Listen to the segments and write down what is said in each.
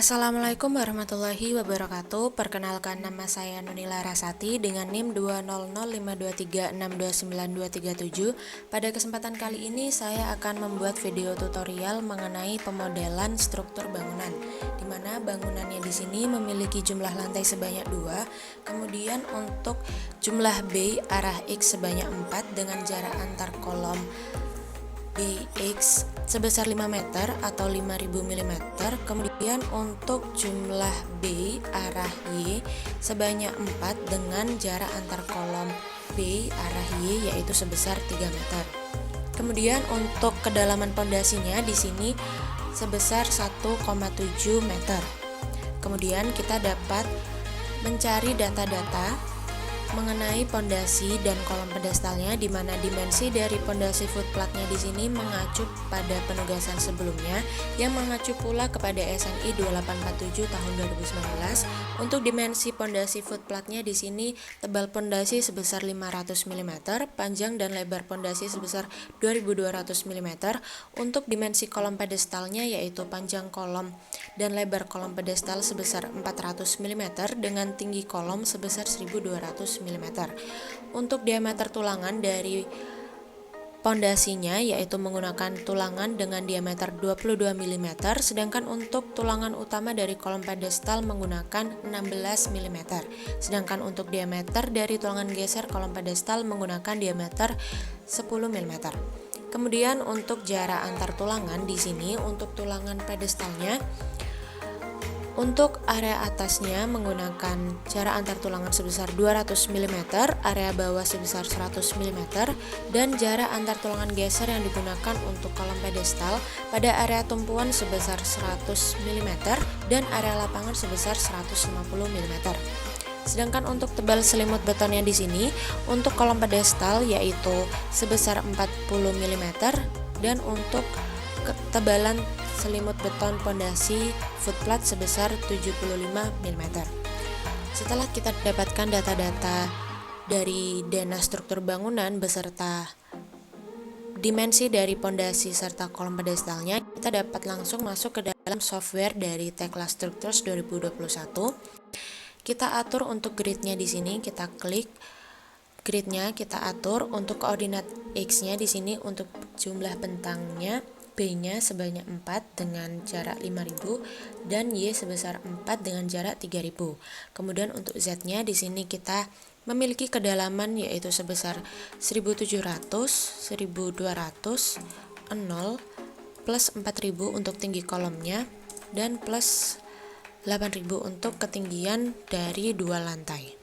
Assalamualaikum warahmatullahi wabarakatuh. Perkenalkan, nama saya Nunila Rasati dengan NIM 20052362927. Pada kesempatan kali ini saya akan membuat video tutorial mengenai pemodelan struktur bangunan, di mana bangunannya di sini memiliki jumlah lantai sebanyak 2, kemudian untuk jumlah B arah X sebanyak 4 dengan jarak antar kolom BX sebesar 5 meter atau 5000 mm. Kemudian untuk jumlah B arah Y sebanyak 4 dengan jarak antar kolom B arah Y yaitu sebesar 3 meter. Kemudian untuk kedalaman pondasinya di sini sebesar 1,7 meter. Kemudian kita dapat mencari data-data mengenai pondasi dan kolom pedestalnya, di mana dimensi dari pondasi footplatnya di sini mengacu pada penugasan sebelumnya yang mengacu pula kepada SNI 2847 tahun 2019. Untuk dimensi pondasi footplatnya di sini tebal pondasi sebesar 500 mm, panjang dan lebar pondasi sebesar 2200 mm. Untuk dimensi kolom pedestalnya yaitu panjang kolom dan lebar kolom pedestal sebesar 400 mm dengan tinggi kolom sebesar 1200 mm. Untuk diameter tulangan dari pondasinya yaitu menggunakan tulangan dengan diameter 22 mm, sedangkan untuk tulangan utama dari kolom pedestal menggunakan 16 mm. Sedangkan untuk diameter dari tulangan geser kolom pedestal menggunakan diameter 10 mm. Kemudian untuk jarak antar tulangan di sini untuk tulangan pedestalnya, untuk area atasnya menggunakan jarak antar tulangan sebesar 200 mm, area bawah sebesar 100 mm, dan jarak antar tulangan geser yang digunakan untuk kolom pedestal pada area tumpuan sebesar 100 mm dan area lapangan sebesar 150 mm. Sedangkan untuk tebal selimut betonnya di sini untuk kolom pedestal yaitu sebesar 40 mm dan untuk ketebalan selimut beton pondasi footplat sebesar 75 mm. Setelah kita dapatkan data-data dari dana struktur bangunan beserta dimensi dari pondasi serta kolom pedestalnya, kita dapat langsung masuk ke dalam software dari Tekla Structures 2021. Kita atur untuk gridnya di sini, kita klik gridnya, kita atur untuk koordinat X-nya di sini untuk jumlah bentangnya, B-nya sebanyak 4 dengan jarak 5000 dan Y sebesar 4 dengan jarak 3000. Kemudian untuk Z-nya di sini kita memiliki kedalaman yaitu sebesar 1700, 1200, 0 plus 4000 untuk tinggi kolomnya dan plus 8000 untuk ketinggian dari 2 lantai.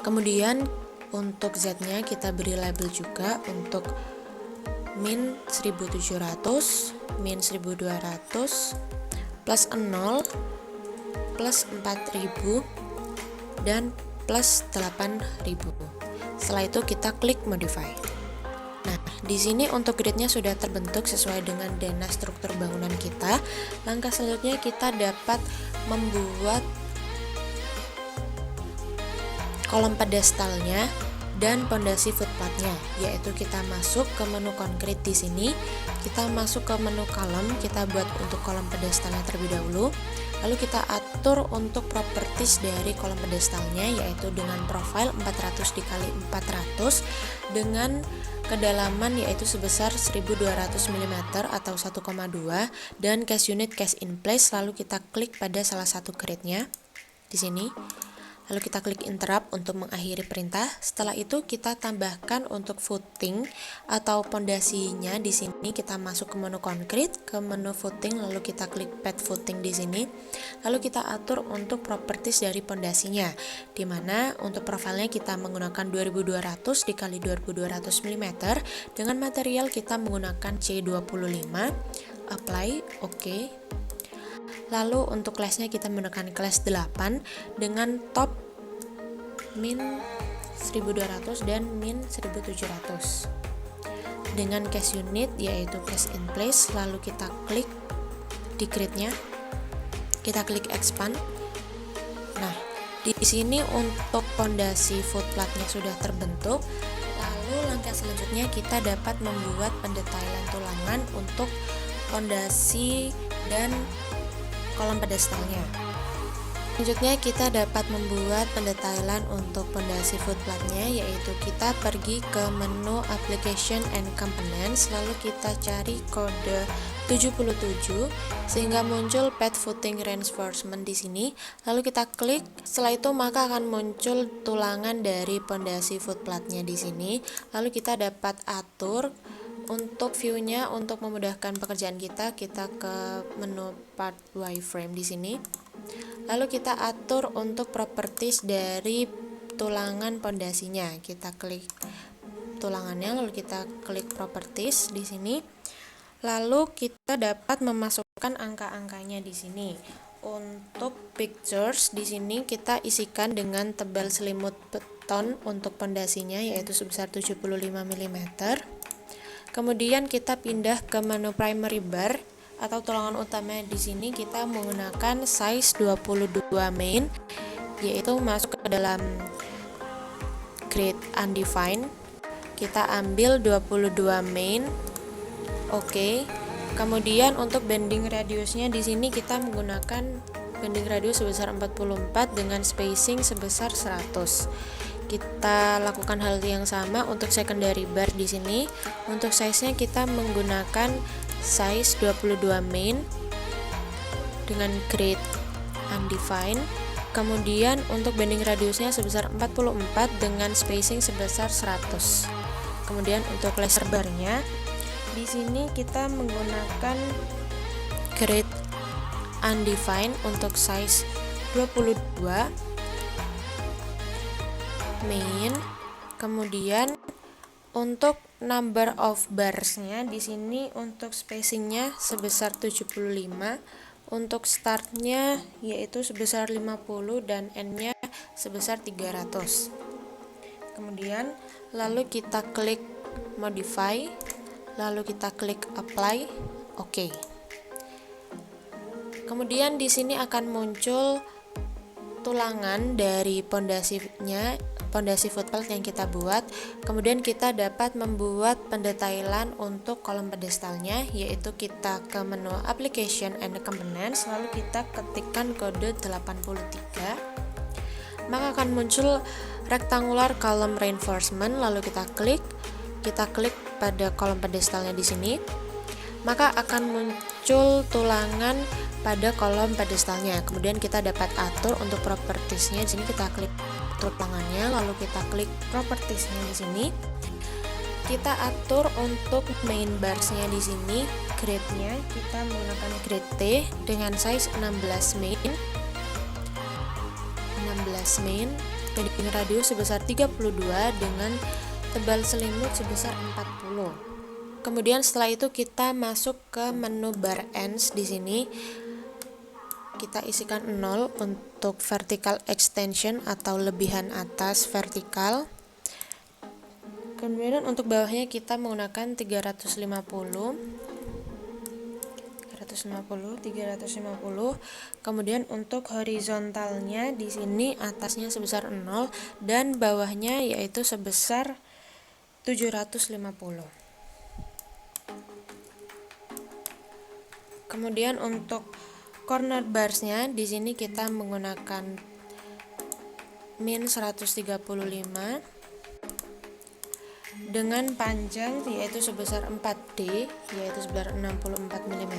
Kemudian untuk Z-nya kita beri label juga untuk min 1700, min 1200, plus 0, plus 4000, dan plus 8000. Setelah itu kita klik modify. Nah, di sini untuk gridnya sudah terbentuk sesuai dengan dana struktur bangunan kita. Langkah selanjutnya kita dapat membuat kolom pedestalnya dan pondasi footplatnya, yaitu kita masuk ke menu konkret di sini, kita masuk ke menu kolom, kita buat untuk kolom pedestalnya terlebih dahulu, lalu kita atur untuk properties dari kolom pedestalnya yaitu dengan profile 400 x 400 dengan kedalaman yaitu sebesar 1200 mm atau 1,2 dan case unit case in place, lalu kita klik pada salah satu gridnya di sini. Lalu kita klik interrupt untuk mengakhiri perintah. Setelah itu kita tambahkan untuk footing atau pondasinya di sini, kita masuk ke menu konkret, ke menu footing, lalu kita klik pad footing di sini. Lalu kita atur untuk properties dari pondasinya, di mana untuk profilnya kita menggunakan 2200 dikali 2200 mm dengan material kita menggunakan C25, apply, oke. Lalu untuk kelasnya kita menggunakan kelas 8 dengan top min 1200 dan min 1700 dengan case unit yaitu case in place. Lalu kita klik di gridnya, kita klik expand. Nah, di sini untuk pondasi footplatnya sudah terbentuk. Lalu langkah selanjutnya kita dapat membuat pendetailan tulangan untuk pondasi dan kolom pedestalnya. Selanjutnya kita dapat membuat pendetailan untuk pondasi footplate-nya, yaitu kita pergi ke menu Application and Components, lalu kita cari kode 77 sehingga muncul Pad Footing Reinforcement di sini. Lalu kita klik. Setelah itu maka akan muncul tulangan dari pondasi footplate-nya di sini. Lalu kita dapat atur untuk view-nya. Untuk memudahkan pekerjaan kita ke menu Part Wireframe di sini. Lalu kita atur untuk properties dari tulangan pondasinya. Kita klik tulangannya, lalu kita klik properties di sini. Lalu kita dapat memasukkan angka-angkanya di sini. Untuk pictures di sini kita isikan dengan tebal selimut beton untuk pondasinya, yaitu sebesar 75 mm. Kemudian kita pindah ke menu primary bar atau tulangan utama. Di sini kita menggunakan size 22 main, yaitu masuk ke dalam grid undefined. Kita ambil 22 main. Oke. Kemudian untuk bending radiusnya di sini kita menggunakan bending radius sebesar 44 dengan spacing sebesar 100. Kita lakukan hal yang sama untuk secondary bar di sini. Untuk size-nya kita menggunakan size 22 main dengan grid undefined. Kemudian untuk bending radiusnya sebesar 44 dengan spacing sebesar 100. Kemudian untuk laser barnya di sini kita menggunakan grid undefined untuk size 22 main. Kemudian untuk number of barsnya di sini untuk spacingnya sebesar 75, untuk startnya yaitu sebesar 50 dan endnya sebesar 300. Kemudian lalu kita klik modify, lalu kita klik apply. Oke. Kemudian di sini akan muncul tulangan dari pondasi footplate yang kita buat. Kemudian kita dapat membuat pendetailan untuk kolom pedestalnya, yaitu kita ke menu Application and Components, lalu kita ketikkan kode 83. Maka akan muncul rectangular column reinforcement, lalu kita klik pada kolom pedestalnya di sini. Maka akan muncul tulangan pada kolom pedestalnya. Kemudian kita dapat atur untuk propertiesnya. Di sini kita klik tulangannya, lalu kita klik propertiesnya di sini. Kita atur untuk main barsnya di sini. Gridnya kita menggunakan grid T dengan size 16 main. Bending radius sebesar 32 dengan tebal selimut sebesar 40. Kemudian setelah itu kita masuk ke menu bar ends di sini. Kita isikan 0 untuk vertical extension atau lebihan atas vertikal. Kemudian untuk bawahnya kita menggunakan 350. Kemudian untuk horizontalnya di sini atasnya sebesar 0 dan bawahnya yaitu sebesar 750. Kemudian untuk corner barsnya di sini kita menggunakan min 135 dengan panjang yaitu sebesar 4D, yaitu sebesar 64 mm,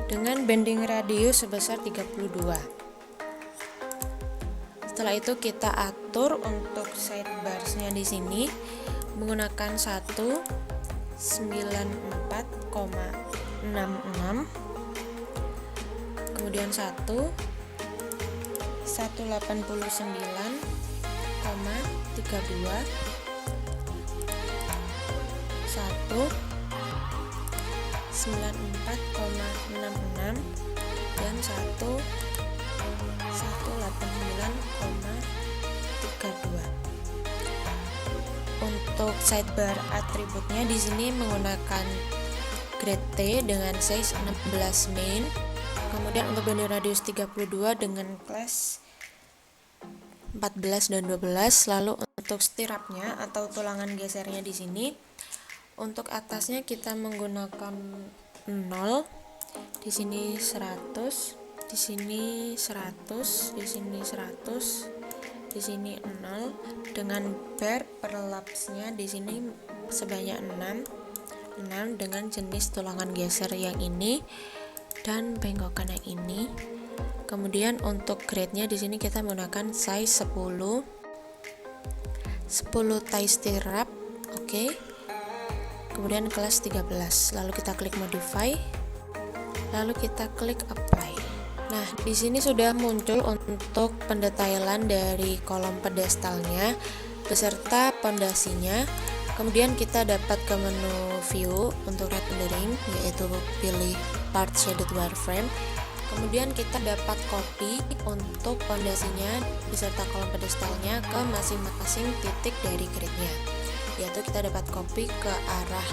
dengan bending radius sebesar 32. Setelah itu kita atur untuk sidebarsnya di sini menggunakan 194,66, kemudian 189,32, 194,66 dan 189,32. Untuk sidebar atributnya di sini menggunakan grade T dengan size 16 main. Kemudian untuk bending radius 32 dengan class 14 dan 12. Lalu untuk stirrupnya atau tulangan gesernya di sini untuk atasnya kita menggunakan 0, Di sini 100, di sini 100, di sini 100, di sini 0 dengan bar perlapsnya di sini sebanyak 6 dengan jenis tulangan geser yang ini dan bengkokan yang ini. Kemudian untuk grade-nya di sini kita menggunakan size 10 tie stirrup, oke. Kemudian kelas 13. Lalu kita klik modify. Lalu kita klik apply. Nah, di sini sudah muncul untuk pendetailan dari kolom pedestalnya beserta pondasinya. Kemudian kita dapat ke menu view untuk rendering, yaitu pilih part shaded wireframe. Kemudian kita dapat copy untuk pondasinya beserta kolom pedestalnya ke masing-masing titik dari grid-nya. Yaitu kita dapat copy ke arah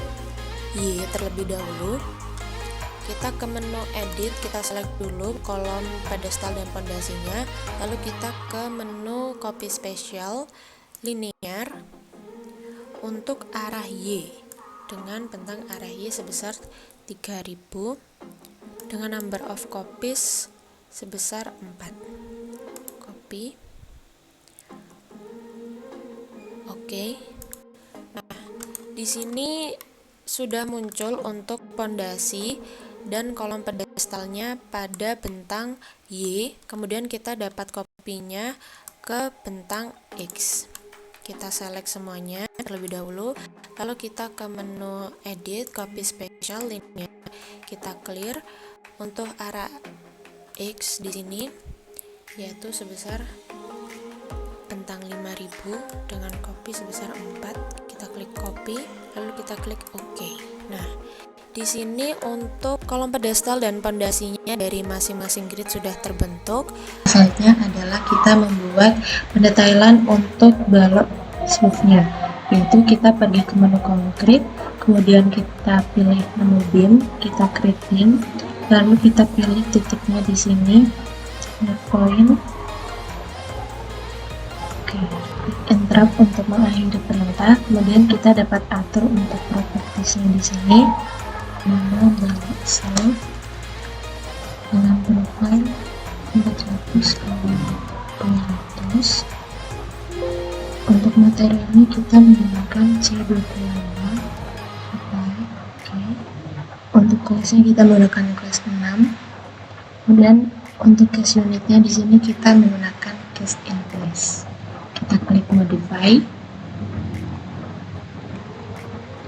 Y terlebih dahulu. Kita ke menu edit, kita select dulu kolom pedestal dan pondasinya, lalu kita ke menu copy spesial linear untuk arah Y dengan bentang arah Y sebesar 3000 dengan number of copies sebesar 4. Copy. Oke. Nah, di sini sudah muncul untuk pondasi dan kolom pedestalnya pada bentang Y. Kemudian kita dapat kopinya ke bentang X. Kita select semuanya terlebih dahulu, lalu kita ke menu edit, copy spesial linear, kita clear untuk arah X di sini yaitu sebesar bentang 5000 dengan copy sebesar 4. Kita klik copy, lalu kita klik OK. Nah, di sini untuk kolom pedestal dan pondasinya dari masing-masing grid sudah terbentuk. Selanjutnya adalah kita membuat pendetailan untuk balok smoothnya, yaitu kita pergi ke menu konkret, kemudian kita pilih menu beam, kita create beam, lalu kita pilih titiknya di sini, point. Oke, klik and drag untuk mengakhiri perintah. Kemudian kita dapat atur untuk propertiesnya di sini. Mana balok smooth dengan profile 400 kali 200. Untuk materi ini kita menggunakan C25. Oke. Untuk kelasnya kita menggunakan kelas 6. Kemudian untuk case unitnya di sini kita menggunakan case in place. Kita klik modify.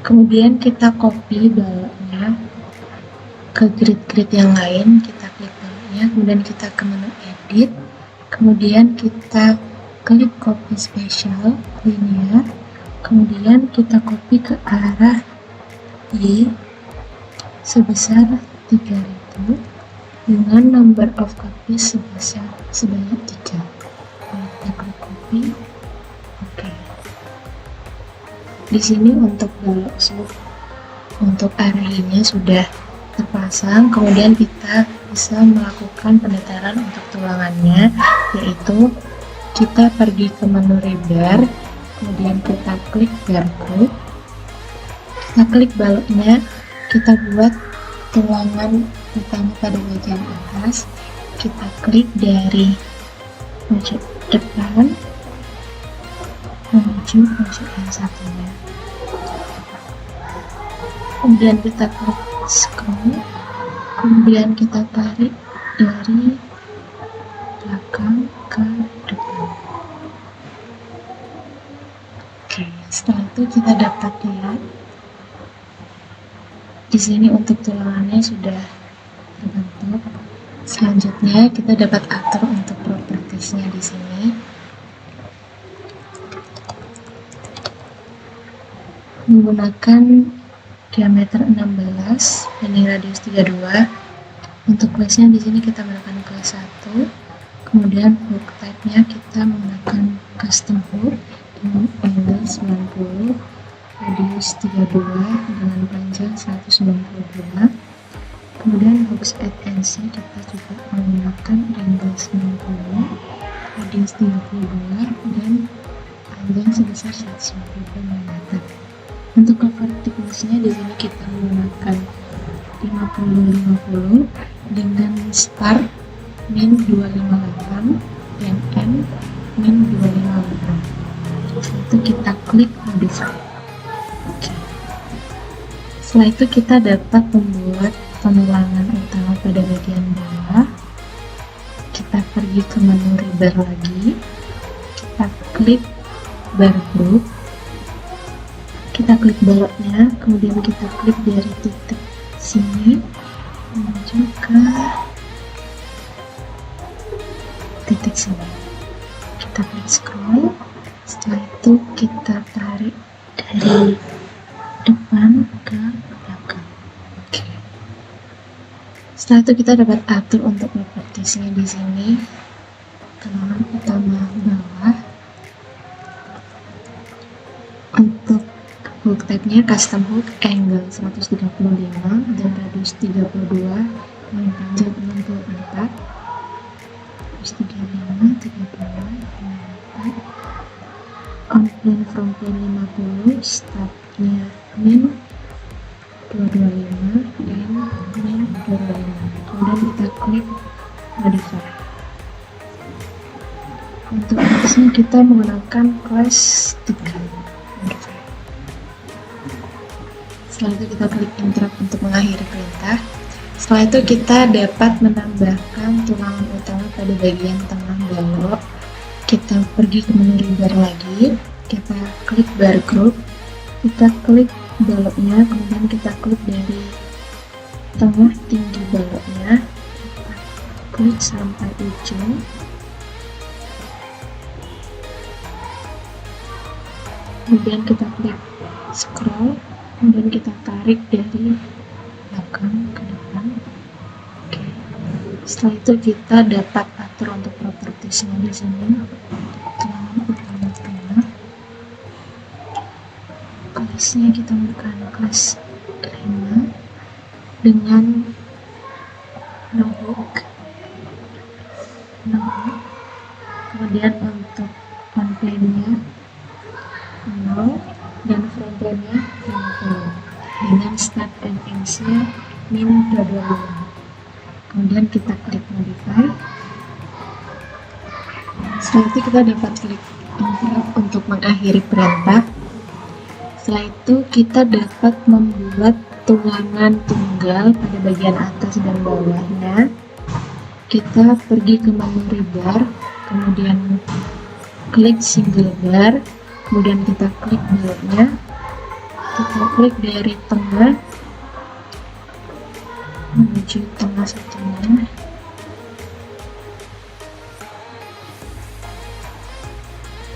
Kemudian kita copy baloknya ke grid-grid yang lain. Kita klik baloknya, kemudian kita ke menu edit, kemudian kita klik copy spesial linear, kemudian kita copy ke arah Y sebesar 3000 dengan number of copies sebanyak 3. Kita klik copy. Oke. Di sini untuk balok smooth untuk arah Y-nya sudah terpasang. Kemudian kita bisa melakukan pendetailan untuk tulangannya, yaitu kita pergi ke menu rebar, kemudian kita klik barcode, kita klik baloknya, kita buat tulangan utama pada bagian atas, kita klik dari pojok depan menuju pojok yang satunya, kemudian kita klik scroll, kemudian kita tarik dari belakang ke depan. Oke, setelah itu kita dapat lihat di sini untuk tulangannya sudah terbentuk. Selanjutnya kita dapat atur untuk propertiesnya di sini. Menggunakan diameter 16, ini radius 32. Untuk kelasnya di sini kita menggunakan kelas 1. Kemudian hook type-nya kita menggunakan custom hook dengan angle 90, radius 32 dengan panjang 192. Kemudian hooks at NC kita juga menggunakan angle 90, radius 32 dan panjang sebesar 192 mm. Untuk cover thickness-nya di sini kita menggunakan 50 dengan start min 258 dan end min 258. Setelah itu kita klik modify. Oke. Setelah itu kita dapat membuat penulangan utama pada bagian bawah. Kita pergi ke menu rebar lagi, kita klik bar group, kita klik baloknya, kemudian kita klik dari titik sini menuju ke titik sini. Kita klik scroll, setelah itu kita tarik dari depan ke belakang. Oke. Setelah itu kita dapat atur untuk propertiesnya di sini, tulangan utama bawah. Untuk hook type-nya custom hook angle 135 dan radius 32, yang panjang 64, terus 35, 32, 64, on plane from plane 50, startnya min 225 dan min 225. Kemudian kita klik modify. Untuk kelasnya kita menggunakan kelas 3. Setelah itu kita klik interrupt untuk mengakhiri perintah. Setelah itu kita dapat menambahkan tulangan utama pada bagian tengah balok. Kita pergi ke menu rebar lagi, kita klik bar group, kita klik baloknya, kemudian kita klik dari tengah tinggi baloknya, kita klik sampai ujung. Kemudian kita klik scroll, kemudian kita tarik dari belakang ke depan. Oke. Setelah itu kita dapat atur untuk propertiesnya di sini. Tulangan utama tengah. Kelasnya kita bukan kelas 5 dengan no hook. Kemudian untuk on plane-nya 0 dan front plane-nya 50 dengan start and end-nya min 225. Kemudian kita klik modify. Setelah itu kita dapat klik interrupt untuk mengakhiri perintah. Setelah itu kita dapat membuat tulangan tunggal pada bagian atas dan bawahnya. Kita pergi ke menu rebar, kemudian klik single bar, kemudian kita klik baloknya, kita klik dari tengah menuju tengah satunya,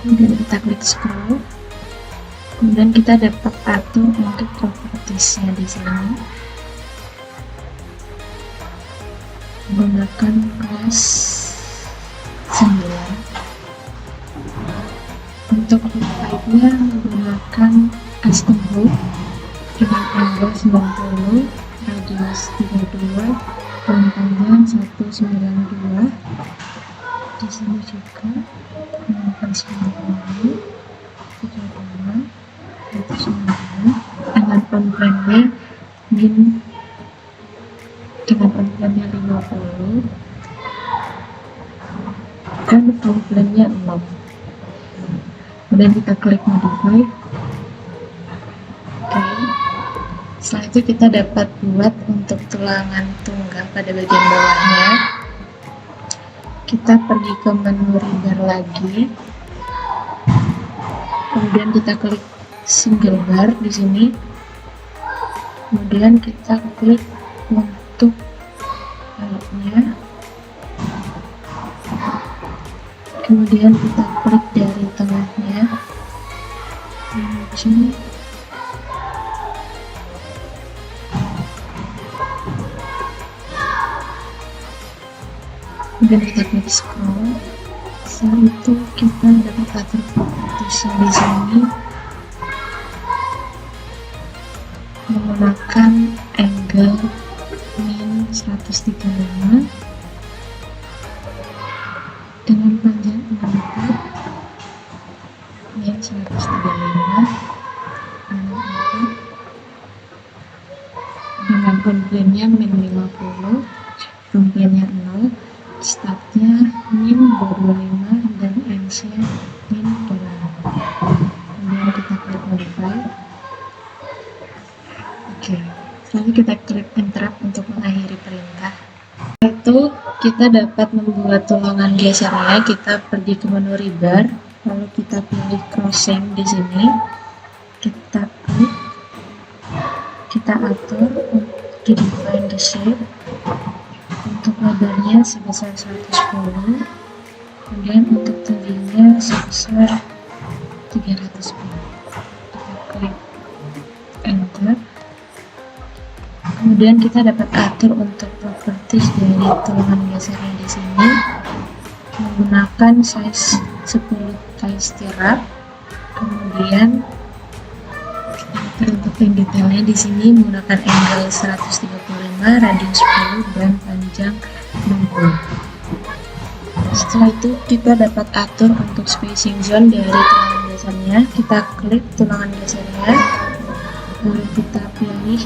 kemudian kita klik scroll, kemudian kita dapat atur untuk propertiesnya di sini menggunakan kelas 9. Untuk hook type-nya menggunakan custom hook dengan angle 90, radius 32, dan panjang 192. Di sini juga menggunakan 90, 32, 192, dengan on plane-nya dengan on plane-nya 50 dan front plane-nya 6. Kemudian kita klik modify. Oke. Setelah itu kita dapat buat untuk tulangan tunggal pada bagian bawahnya. Kita pergi ke menu rebar lagi. Kemudian kita klik single bar di sini. Kemudian kita klik untuk baloknya. Kemudian kita klik dari tengahnya menuju kemudian kita klik scroll. Setelah itu kita dapat atur propertiesnya di sini menggunakan angle min 135 dengan panjang 64, min 135, 64, dengan on plane-nya min 50, from plane-nya 0, startnya min 25 dan ends-nya min 8. Kemudian kita klik modify. Oke, selanjutnya kita klik interrupt untuk mengakhiri perintah. Setelah itu kita dapat membuat tulangan gesernya. Kita pergi ke menu rebar, lalu kita pilih crossing di sini. Kita klik, kita atur di define the shape. Untuk lebarnya sebesar 110, kemudian untuk tingginya sebesar 310. Kita klik enter. Kemudian kita dapat atur untuk properties dari tulangan gesernya di sini menggunakan size 10 kali stirrup. Kemudian kita untuk yang detailnya di sini menggunakan angle 135, radius 10 dan panjang 60. Setelah itu kita dapat atur untuk spacing zone dari tulangan gesernya. Kita klik tulangan gesernya, lalu kita pilih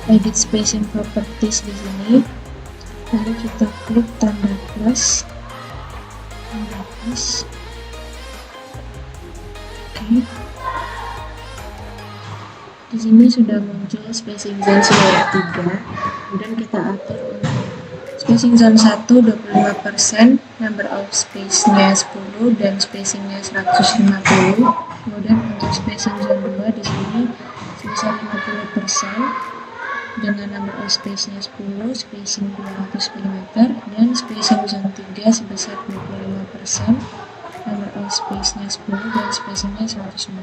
edit spacing properties di sini, lalu kita klik tanda plus. Oke. Di sini sudah muncul spacing zone sebanyak 3. Kemudian kita atur untuk spacing zone 1 25%, number of space-nya 10 dan spacing-nya 150. Kemudian untuk spacing zone 2 di sini sebesar 50% dengan number of space-nya 10, spacing 200 mm, dan spacing zone 3 sebesar 25%, number of space-nya 10 dan spacing-nya 150.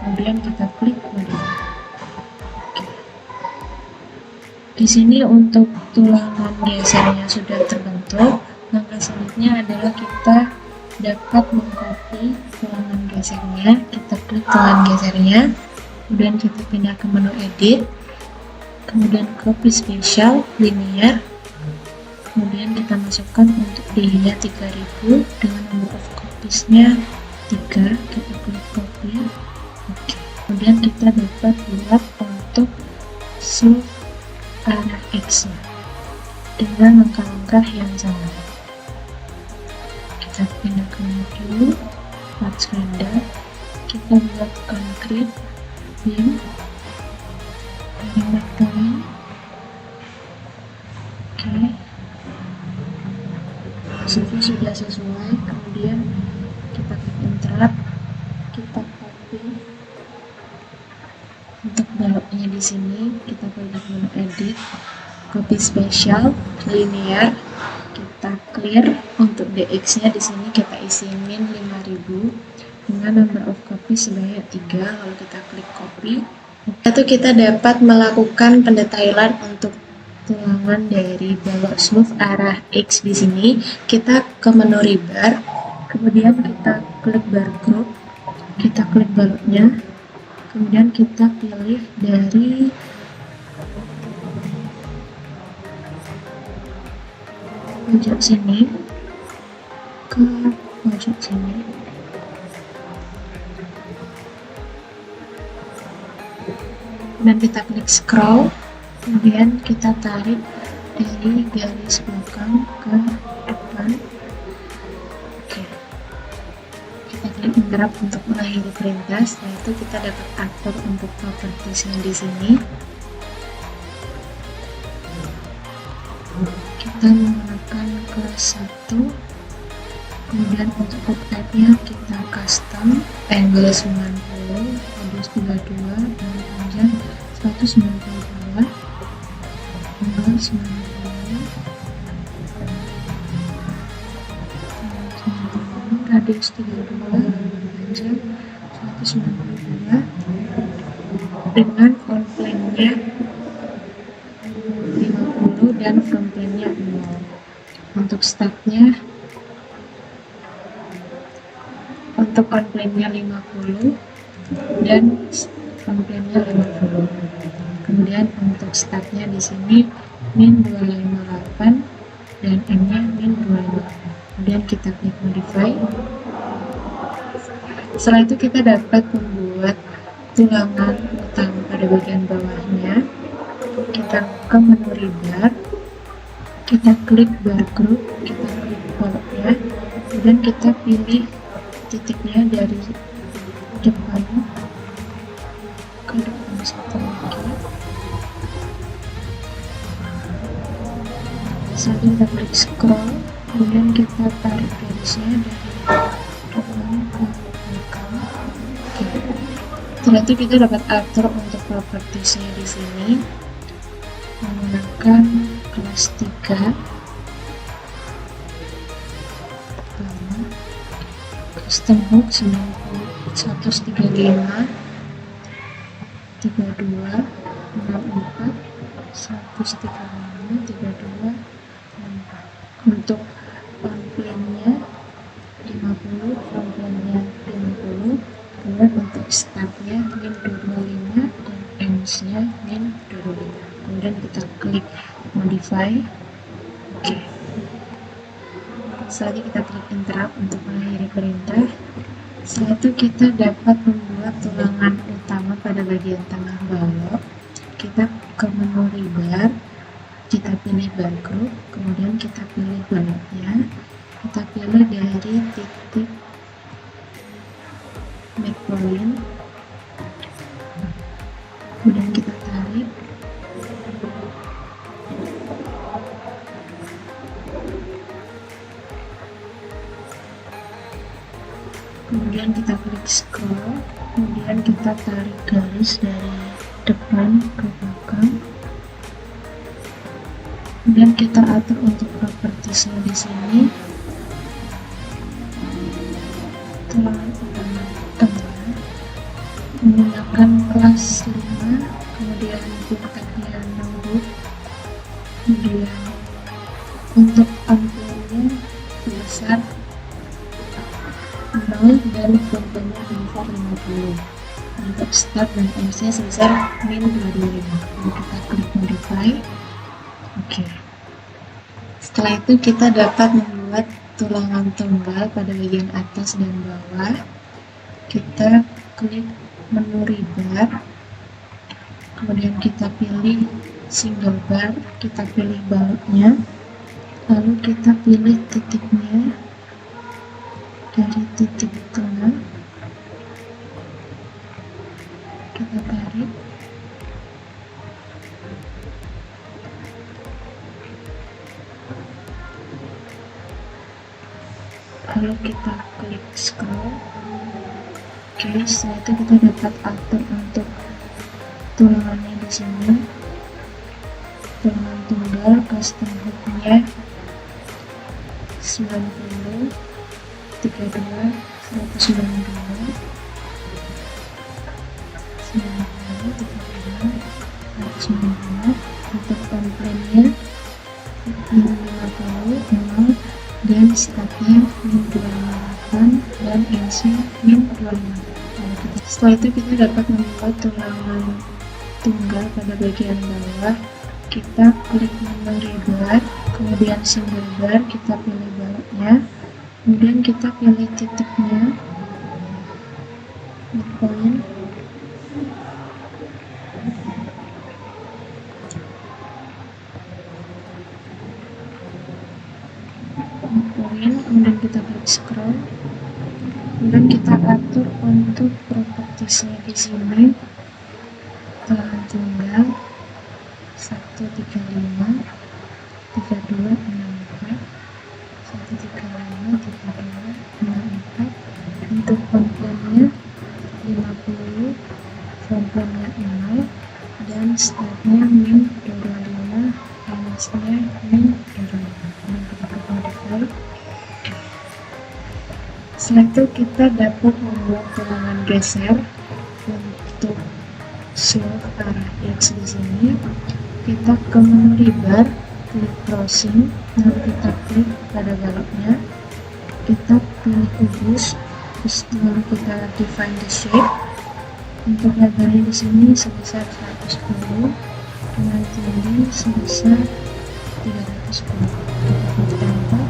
Kemudian kita klik modify. Di sini untuk tulangan gesernya sudah terbentuk. Langkah selanjutnya adalah kita dapat mengcopy tulangan gesernya. Kita klik tulangan gesernya, kemudian kita pindah ke menu edit, kemudian copy spatial linear, kemudian kita masukkan untuk dia 3000 dengan number of copies-nya 3. Kita klik copy. Oke. Kemudian kita dapat buat untuk smooth arah X-nya dengan langkah-langkah yang sama. Kita pindah ke menu Patch Render, kita buat concrete beam, animate point. Oke, hasilnya sudah sesuai. Kemudian kita klik interrupt, kita copy untuk baloknya di sini. Kita pergi ke menu edit, copy spatial linear, kita clear. Untuk dx nya di sini kita isi min 5000 dengan number of copy sebanyak 3, lalu kita klik copy. Lalu kita dapat melakukan pendetailan untuk tulangan dari balok smooth arah X di sini. Kita ke menu rebar, kemudian kita klik bar group, kita klik baloknya, kemudian kita pilih dari pojok sini ke pojok sini. Dan kita klik scroll, kemudian kita tarik dari garis belakang ke depan. Oke, kita klik interrupt untuk mengakhiri perintah. Setelah itu kita dapat atur untuk propertiesnya di sini. Kita menggunakan kelas 1, kemudian untuk code type-nya kita custom, angle 90, radius 32 dan panjang 192, angle 90, radius 32, panjang 192, dengan on plane-nya 50 dan from plane-nya 0. Untuk startnya, untuk on plane-nya 50 dan from plane-nya 50. Kemudian untuk startnya di sini min 258 dan m-nya min 258. Kemudian kita klik modify. Setelah itu kita dapat membuat tulangan utama pada bagian bawahnya. Kita kita ke menu ribar, kita klik bar group, kita klik baloknya, kemudian kita pilih titiknya dari depan ke depan satu lagi. Setelah kita klik scroll, kemudian kita tarik garisnya dari depan ke belakang. Oke. Setelah itu kita dapat atur untuk propertiesnya di sini menggunakan kelas 3, custom hook 135, 32, 64, 135, 32, 64. Untuk on plan-nya 50, from plan-nya 50, kemudian untuk start-nya min 225 dan ends-nya min 225. Kemudian kita klik modify. Oke. Selanjutnya kita klik interrupt untuk mengakhiri perintah. Setelah itu kita dapat membuat tulangan utama pada bagian tengah balok. Kita ke menu ribar, kita pilih bar group, kemudian kita pilih baloknya, kita pilih dari titik midpoint, kemudian kita tarik, kemudian kita klik scroll, kemudian kita tarik garis dari depan ke belakang, kemudian kita atur untuk propertiesnya di sini, tulangan utama tengah menggunakan kelas 5, kemudian booktabnya lembut, kemudian untuk amplopnya sebesar 0 dan kontennya sebesar 50. Untuk start dan ends-nya sebesar min 225. Lalu kita klik modify. Oke. Setelah itu kita dapat membuat tulangan tunggal pada bagian atas dan bawah. Kita klik menu ribar, kemudian kita pilih single bar, kita pilih baloknya, lalu kita pilih titiknya dari titik tengah, kita tarik, lalu kita klik scroll. Oke, setelah itu kita dapat atur untuk tulangannya di sini. Tulangan tunggal custom hook-nya 90, 32, 192, 90, 32, 192. Untuk komplainnya 50, 0, dan startnya min 258 dan ends-nya min 255. Setelah itu kita dapat membuat tulangan tunggal pada bagian bawah. Kita klik menu ribar, kemudian single bar, kita pilih baloknya, kemudian kita pilih titiknya midpoint, kemudian kita klik scroll, kemudian kita atur untuk propertiesnya di sini. Tulangan tunggal 135, 32, 64, 135, 32, 64. Untuk kontennya 50, kontennya 0, dan startnya min 225, ends-nya min 225. Kita klik modify. Setelah itu kita dapat membuat tulangan geser untuk slope arah X di sini. Kita ke menu ribar, klik crossing, lalu kita klik pada baloknya, kita pilih kubus, terus lalu kita define the shape. Untuk lebarnya di sini sebesar 110, dengan tinggi sebesar 310. Kita klik enter.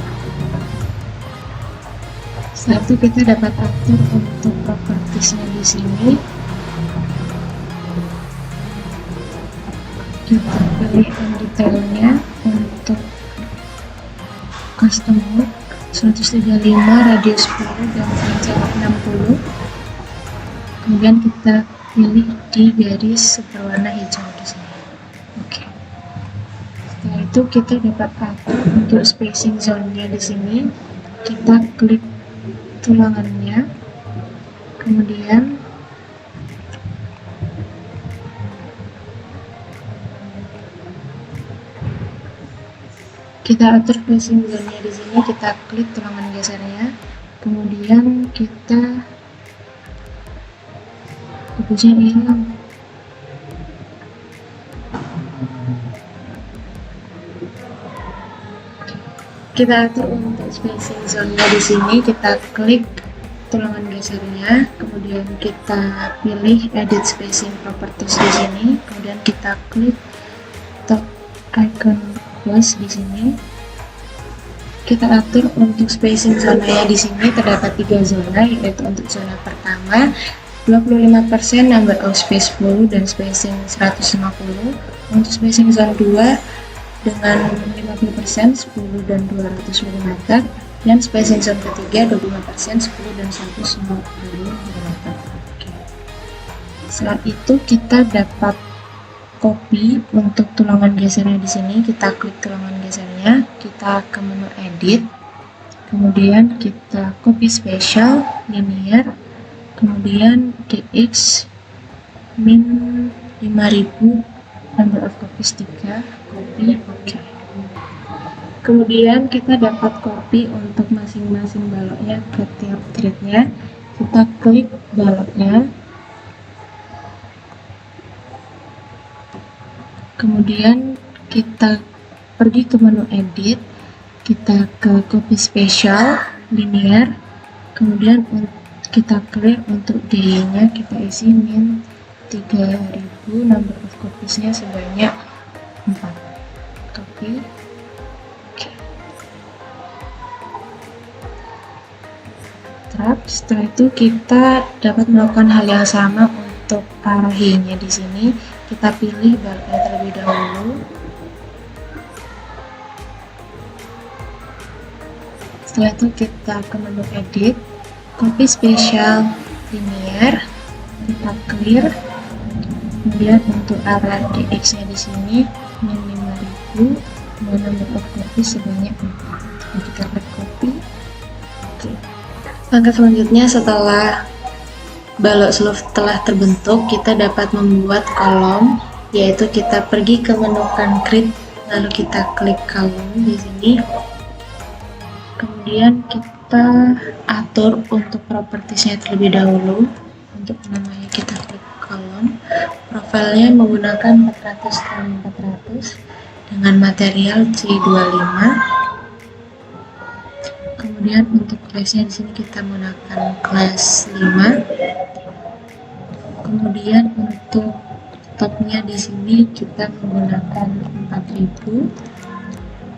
Setelah itu kita dapat atur untuk propertiesnya di sini. kita pilih detailnya untuk custom mode 135, radius 10 dan panjang 60. Kemudian kita pilih di garis berwarna hijau di sini. Oke. Setelah itu kita dapat atur untuk spacing zone-nya di sini. Kita klik tulangannya. Kemudian kita atur spacing zone-nya di sini, kita klik tulangan gesernya. Kemudian kita fokusnya hilang. Kita atur untuk spacing zone-nya di sini, kita klik tulangan gesernya, kemudian kita pilih edit spacing properties di sini, kemudian kita klik top icon plus di sini. Kita atur untuk spacing zonanya di sini terdapat 3 zona, yaitu untuk zona pertama 25% number of space flow dan spacing 150. Untuk spacing zone 2 dengan 50% 10 dan 200 mm, dan spacing zone ketiga 25% 10 dan 150 mm. Oke. Setelah itu kita dapat copy untuk tulangan gesernya di sini. Kita klik tulangan gesernya, kita ke menu edit, kemudian kita copy spatial, linear, kemudian dx min 5000, number of copies 3, copy, oke. Kemudian kita dapat copy untuk masing-masing baloknya ke tiap gridnya. Kita klik baloknya, kemudian kita pergi ke menu edit, kita ke copy spatial, linear, kemudian kita clear untuk DY nya, kita isi min 3000, number of copiesnya sebanyak 4, copy. Setelah itu kita dapat melakukan hal yang sama untuk arah Y-nya di sini. Kita pilih baloknya terlebih dahulu. Setelah itu kita ke menu edit, copy spatial, linear, kita clear. Kemudian untuk arah DX-nya di sini min 5000, dan number of copy sebanyak 4. Kita klik copy. Oke. Langkah selanjutnya, setelah balok slope telah terbentuk, kita dapat membuat kolom, yaitu kita pergi ke menu concrete, lalu kita klik kolom di sini. Kemudian kita atur untuk propertiesnya terlebih dahulu. Untuk namanya kita klik kolom, profilnya menggunakan 400x400 dengan material C25. Kemudian untuk kelasnya di sini kita menggunakan kelas 5. Kemudian untuk topnya di sini kita menggunakan 4000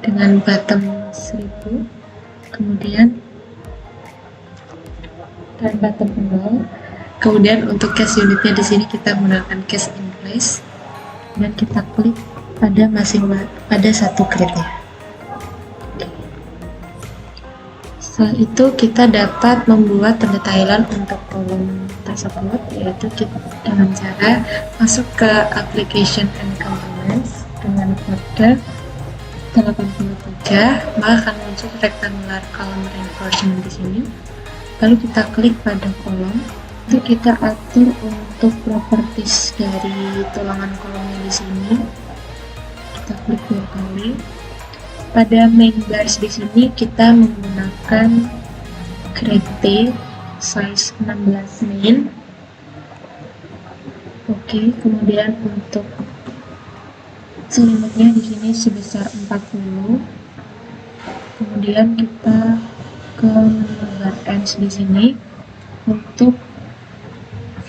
dengan bottom 1000. Kemudian dan bottom 0. Kemudian untuk case unitnya di sini kita menggunakan case in place dan kita klik pada satu gridnya. Setelah itu kita dapat membuat pendetailan untuk kolom tersebut, yaitu dengan cara masuk ke application and components dengan kode 83, maka akan muncul rectangular column reinforcement di sini. Lalu kita klik pada kolom, itu kita atur untuk properties dari tulangan kolomnya di sini. Kita klik 2 kali. Pada main bars di sini kita menggunakan grade T size 16 min. Oke, kemudian untuk selimutnya di sini sebesar 40. Kemudian kita ke menu bar ends di sini. Untuk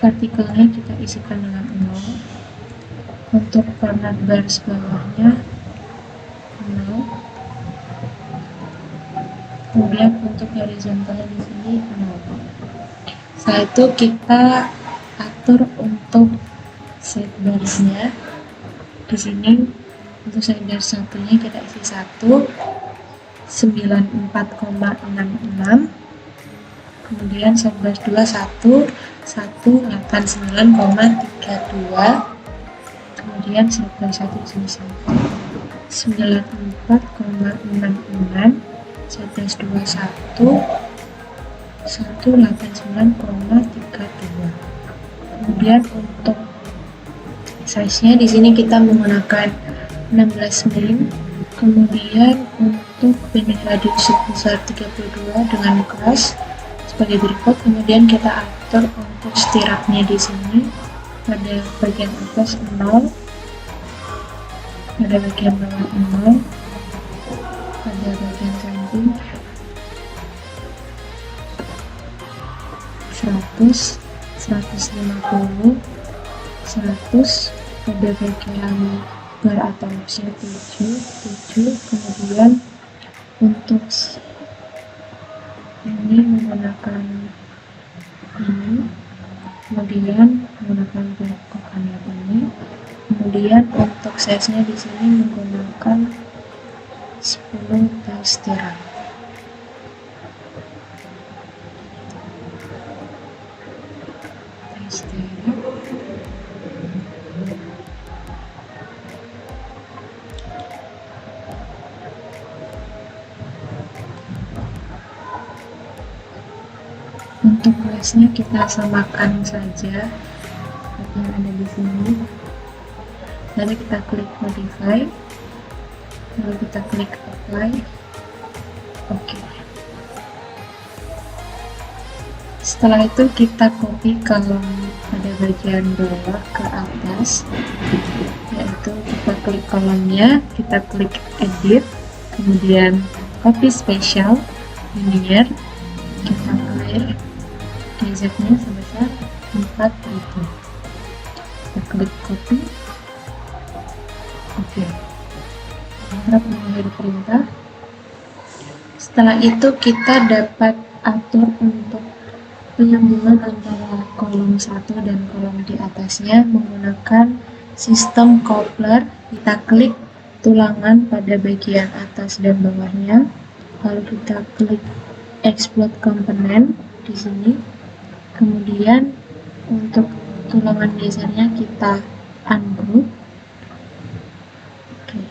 vertikalnya kita isikan dengan 0. Untuk corner bars bawahnya 0. Kemudian untuk horizontalnya di sini 0. Setelah itu kita atur untuk set barisnya. di sini untuk silinder satunya kita isi 94,66, kemudian 1121 189,32, kemudian 1121 94,66, 1121 189,32. Kemudian untuk size-nya di sini kita menggunakan 16 mm. Kemudian untuk bending radius sebesar 32 dengan cross sebagai berikut. Kemudian kita atur untuk stirrupnya di sini pada bagian atas 0, pada bagian bawah 0, pada bagian samping 100, 150, 100, pada bagian bar atau boxnya 7, kemudian untuk ini menggunakan ini, kemudian menggunakan bengkokannya ini, kemudian untuk size nya di sini menggunakan 10 tas stirrup. Untuk kelasnya kita samakan saja yang ada di sini. Lalu kita klik modify, lalu kita klik apply. Oke. Setelah itu kita copy kolom pada bagian bawah ke atas, yaitu kita klik kolomnya, kita klik edit, kemudian copy spesial, linear, kita clear DZ-nya sebesar 4 itu. Kita klik copy. Oke. Harap mengakhiri perintah. Setelah itu kita dapat atur untuk penyambungan antara kolom 1 dan kolom di atasnya menggunakan sistem coupler. Kita klik tulangan pada bagian atas dan bawahnya, lalu kita klik explode component di sini. Kemudian untuk tulangan gesernya kita ungroup. Oke.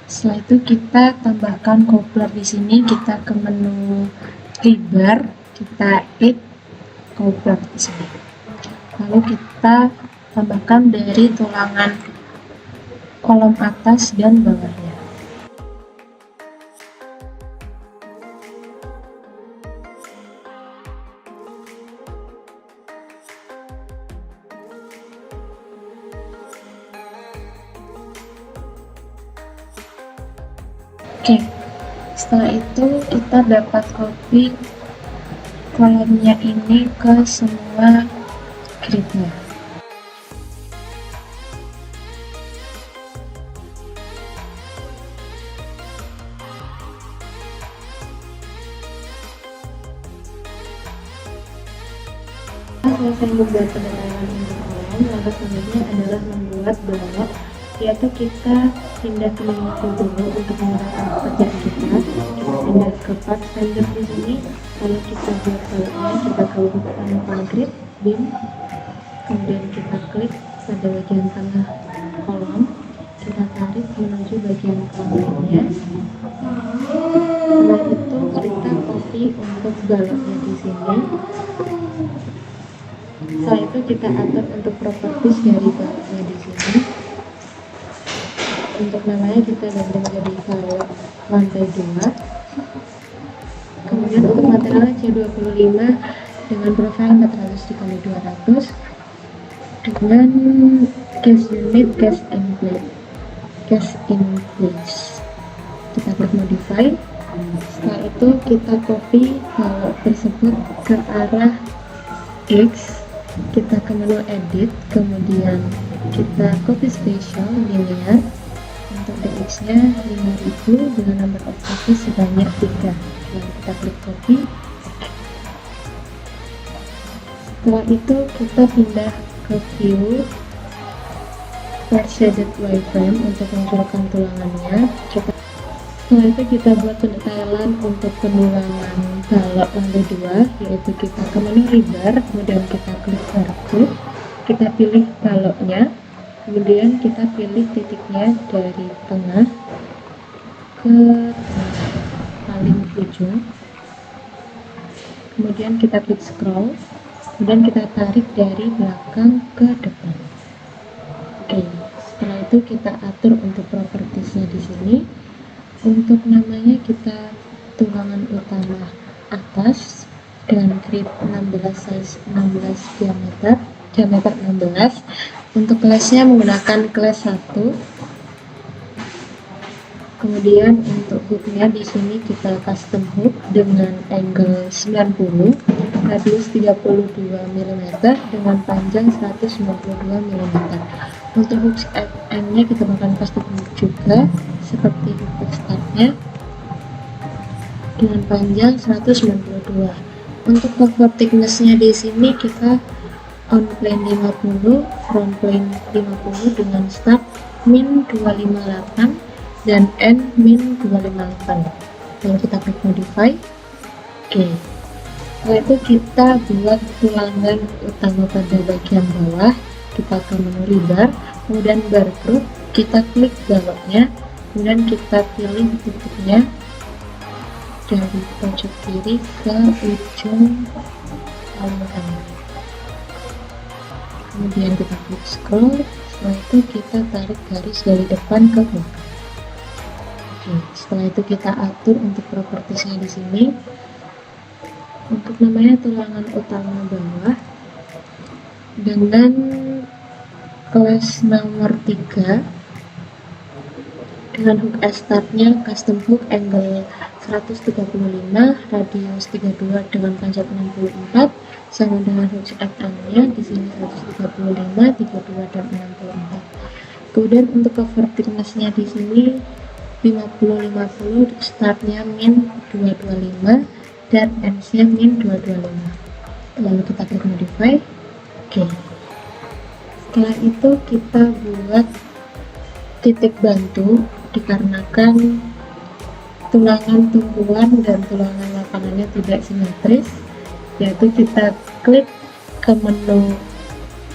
Setelah itu kita tambahkan coupler di sini. Kita ke menu keybar, kita add coupler di sini. Lalu kita tambahkan dari tulangan kolom atas dan bawahnya. Oke, setelah itu kita dapat copy kolomnya ini ke semua gridnya. Selesai membuat penetapan untuk kolom, langkah selanjutnya adalah membuat balok, yaitu kita pindah ke menu dulu untuk menggunakan pekerjaan kita pindah ke part standard di sini, lalu kita buat baloknya, kita ke menu konkret beam, kemudian kita klik pada bagian tengah kolom, kita tarik menuju bagian kolom lainnya. Setelah itu kita copy untuk baloknya di sini. Setelah itu kita atur untuk properties dari baloknya di sini. Untuk namanya kita ganti menjadi balok lantai 2. Kemudian untuk materialnya C25 dengan profil 400x200 dengan case unit case in place. Kita klik modify. Setelah itu kita copy balok tersebut ke arah X. Kita ke menu edit, kemudian kita copy spesial linear. Untuk DX nya 5000 dengan number of copies sebanyak 3. Lalu kita klik copy. Setelah itu kita pindah ke view, shaded wireframe untuk menunjukkan tulangannya. Setelah itu kita buat pendetailan untuk pendulangan balok lantai 2, yaitu kita ke menu ribar, kemudian kita klik barcode, kita pilih baloknya, kemudian kita pilih titiknya dari tengah ke paling ujung, kemudian kita klik scroll, kemudian kita tarik dari belakang ke depan. Oke, setelah itu kita atur untuk propertiesnya di sini. Untuk namanya kita tulangan utama atas dengan grid 16 size 16 diameter 16. Untuk kelasnya menggunakan kelas 1. Kemudian untuk hooknya di sini kita custom hook dengan angle 90, radius 32 mm dengan panjang 192 mm. Untuk hook end-nya kita akan custom hook juga seperti hook startnya dengan panjang 192. Untuk cover thickness-nya di sini kita on plane 50, front plane 50 dengan start min 258 dan end min 258. Lalu kita klik modify. Oke. Setelah itu kita buat tulangan utama pada bagian bawah. Kita ke menu ribar, kemudian barcode, kita klik baloknya, kemudian kita pilih titiknya dari pojok kiri ke ujung paling kanan. Kemudian kita klik scroll. Setelah itu kita tarik garis dari depan ke belakang. Setelah itu kita atur untuk propertiesnya di sini. Untuk namanya tulangan utama bawah dengan kelas nomor 3 dengan hook startnya custom hook angle 135, radius 32 dengan panjang 64, sama dengan hook end-nya di sini 135, 32 dan 64. Kemudian untuk cover thickness-nya di sini 50-50, startnya min 225 dan ends-nya min 225. Lalu kita klik modify. Oke. Setelah itu kita buat titik bantu dikarenakan tulangan tumpuan dan tulangan lapangannya tidak simetris, yaitu kita klik ke menu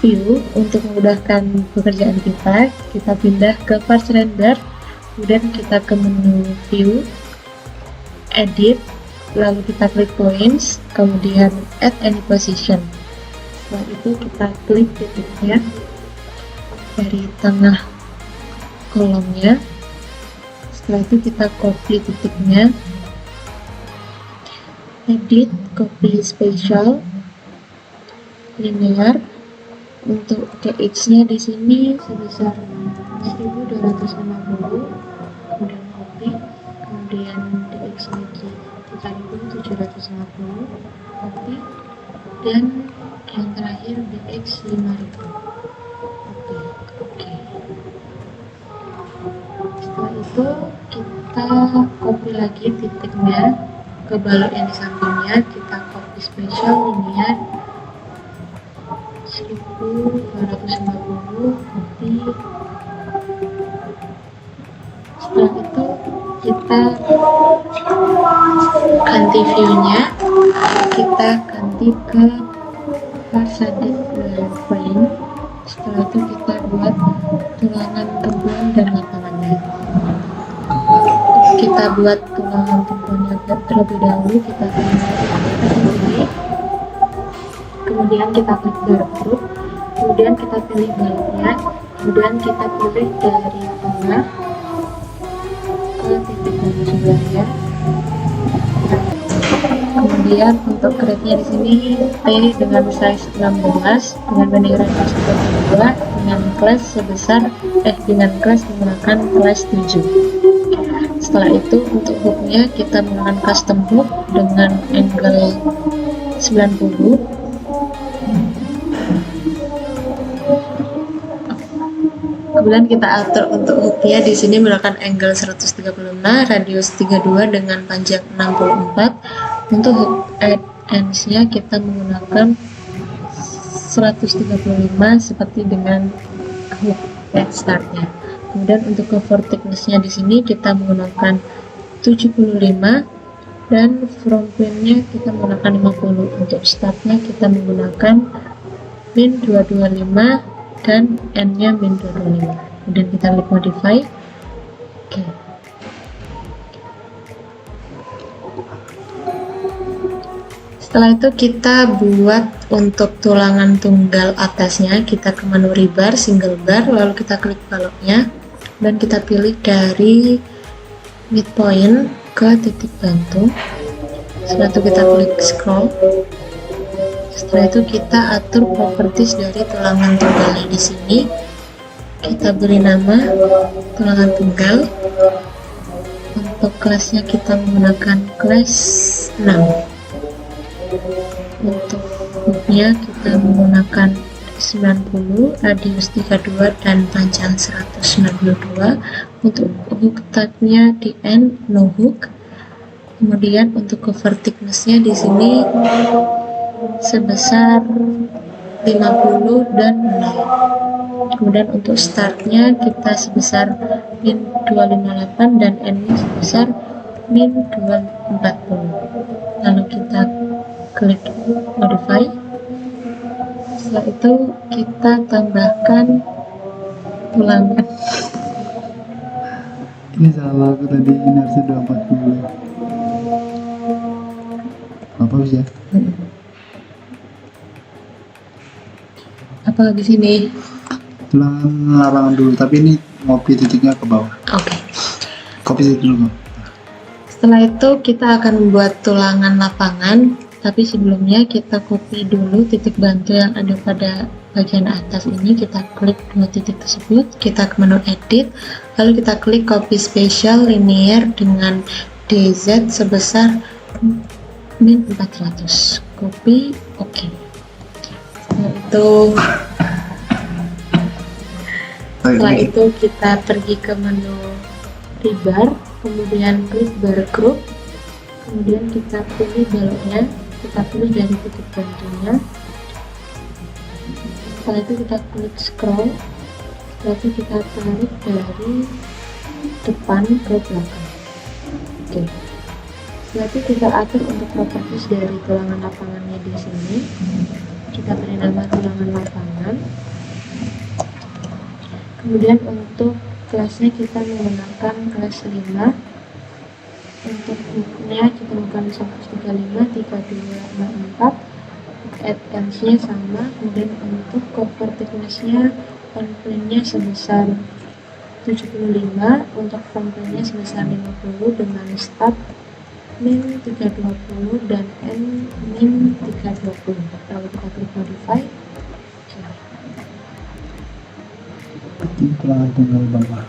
view untuk memudahkan pekerjaan kita pindah ke parts render. Kemudian kita ke menu view, edit, lalu kita klik points, kemudian add any position. Setelah itu kita klik titiknya dari tengah kolomnya. Setelah itu kita copy titiknya, edit, copy spatial, linear. Untuk dx-nya di sini sebesar 1250, kemudian copy, kemudian dx lagi 3750, copy, dan yang terakhir dx 5000. Oke. Setelah itu kita copy lagi titiknya ke balok yang di sampingnya, kita copy spatial linear 1250, copy. Setelah itu kita ganti view-nya, kita ganti ke shaded wireframe. Setelah itu kita buat tulangan tumpuan dan lapangannya. Kita buat tulangan tumpuannya terlebih dahulu. Kita pilih, kemudian kita klik barcode, kemudian kita pilih baloknya, kemudian kita pilih dari tengah ke titik dari sebelahnya. Kemudian untuk grade-nya di sini T dengan size 16 dengan banding radius 32 dengan kelas menggunakan kelas 7. Setelah itu untuk hooknya kita menggunakan custom hook dengan angle 90. Kemudian kita atur untuk hooknya di sini menggunakan angle 136, radius 32 dengan panjang 64. Untuk hook ends-nya kita menggunakan 135 seperti dengan hook startnya. Kemudian untuk cover thickness-nya di sini kita menggunakan 75 dan front plane-nya kita menggunakan 50. Untuk startnya kita menggunakan min 225 dan N-nya min 225. Kemudian kita klik modify. Oke. Setelah itu kita buat untuk tulangan tunggal atasnya, kita ke menu rebar, single bar, lalu kita klik baloknya dan kita pilih dari midpoint ke titik bantu. Setelah itu kita klik scroll. Setelah itu kita atur properties dari tulangan tunggalnya. Di sini kita beri nama tulangan tunggal. Untuk kelasnya kita menggunakan kelas 6. Untuk hooknya kita menggunakan 90, radius 32 dan panjang 192. Untuk hook type-nya di end no hook. Kemudian untuk cover thickness-nya di sini sebesar 50 dan 0. Kemudian untuk startnya kita sebesar min 258 dan N-nya sebesar min 240. Lalu kita klik modify. Setelah itu kita tambahkan tulangan. Ini salah aku tadi, ini harusnya 240. Apa bisa? Apa di sini? Tulangan lapangan dulu, tapi ini ngopi titiknya ke bawah. Oke. Kopi titik dulu. Setelah itu kita akan membuat tulangan lapangan, tapi sebelumnya kita copy dulu titik bantu yang ada pada bagian atas ini. Kita klik dua titik tersebut, kita ke menu edit, lalu kita klik copy spatial linear dengan DZ sebesar min 400. Copy, oke. Setelah itu kita pergi ke menu rebar, kemudian klik bar group, kemudian kita pilih baloknya, kita pilih dari titik bantunya. Setelah itu kita klik scroll, setelah itu kita tarik dari depan ke belakang. Oke. Setelah itu kita atur untuk properties dari tulangan lapangannya di sini. Kita beri nama tulangan lapangan. Kemudian untuk kelasnya kita menggunakan kelas 5. Untuk hooknya kita menggunakan 135, 32, 64. Advance-nya sama. Kemudian untuk cover thickness-nya on plane-nya sebesar 75, untuk front plane-nya sebesar 50 dengan start min 320 dan N min 320. Lalu kita klik modify. Tulangan tunggal bawah.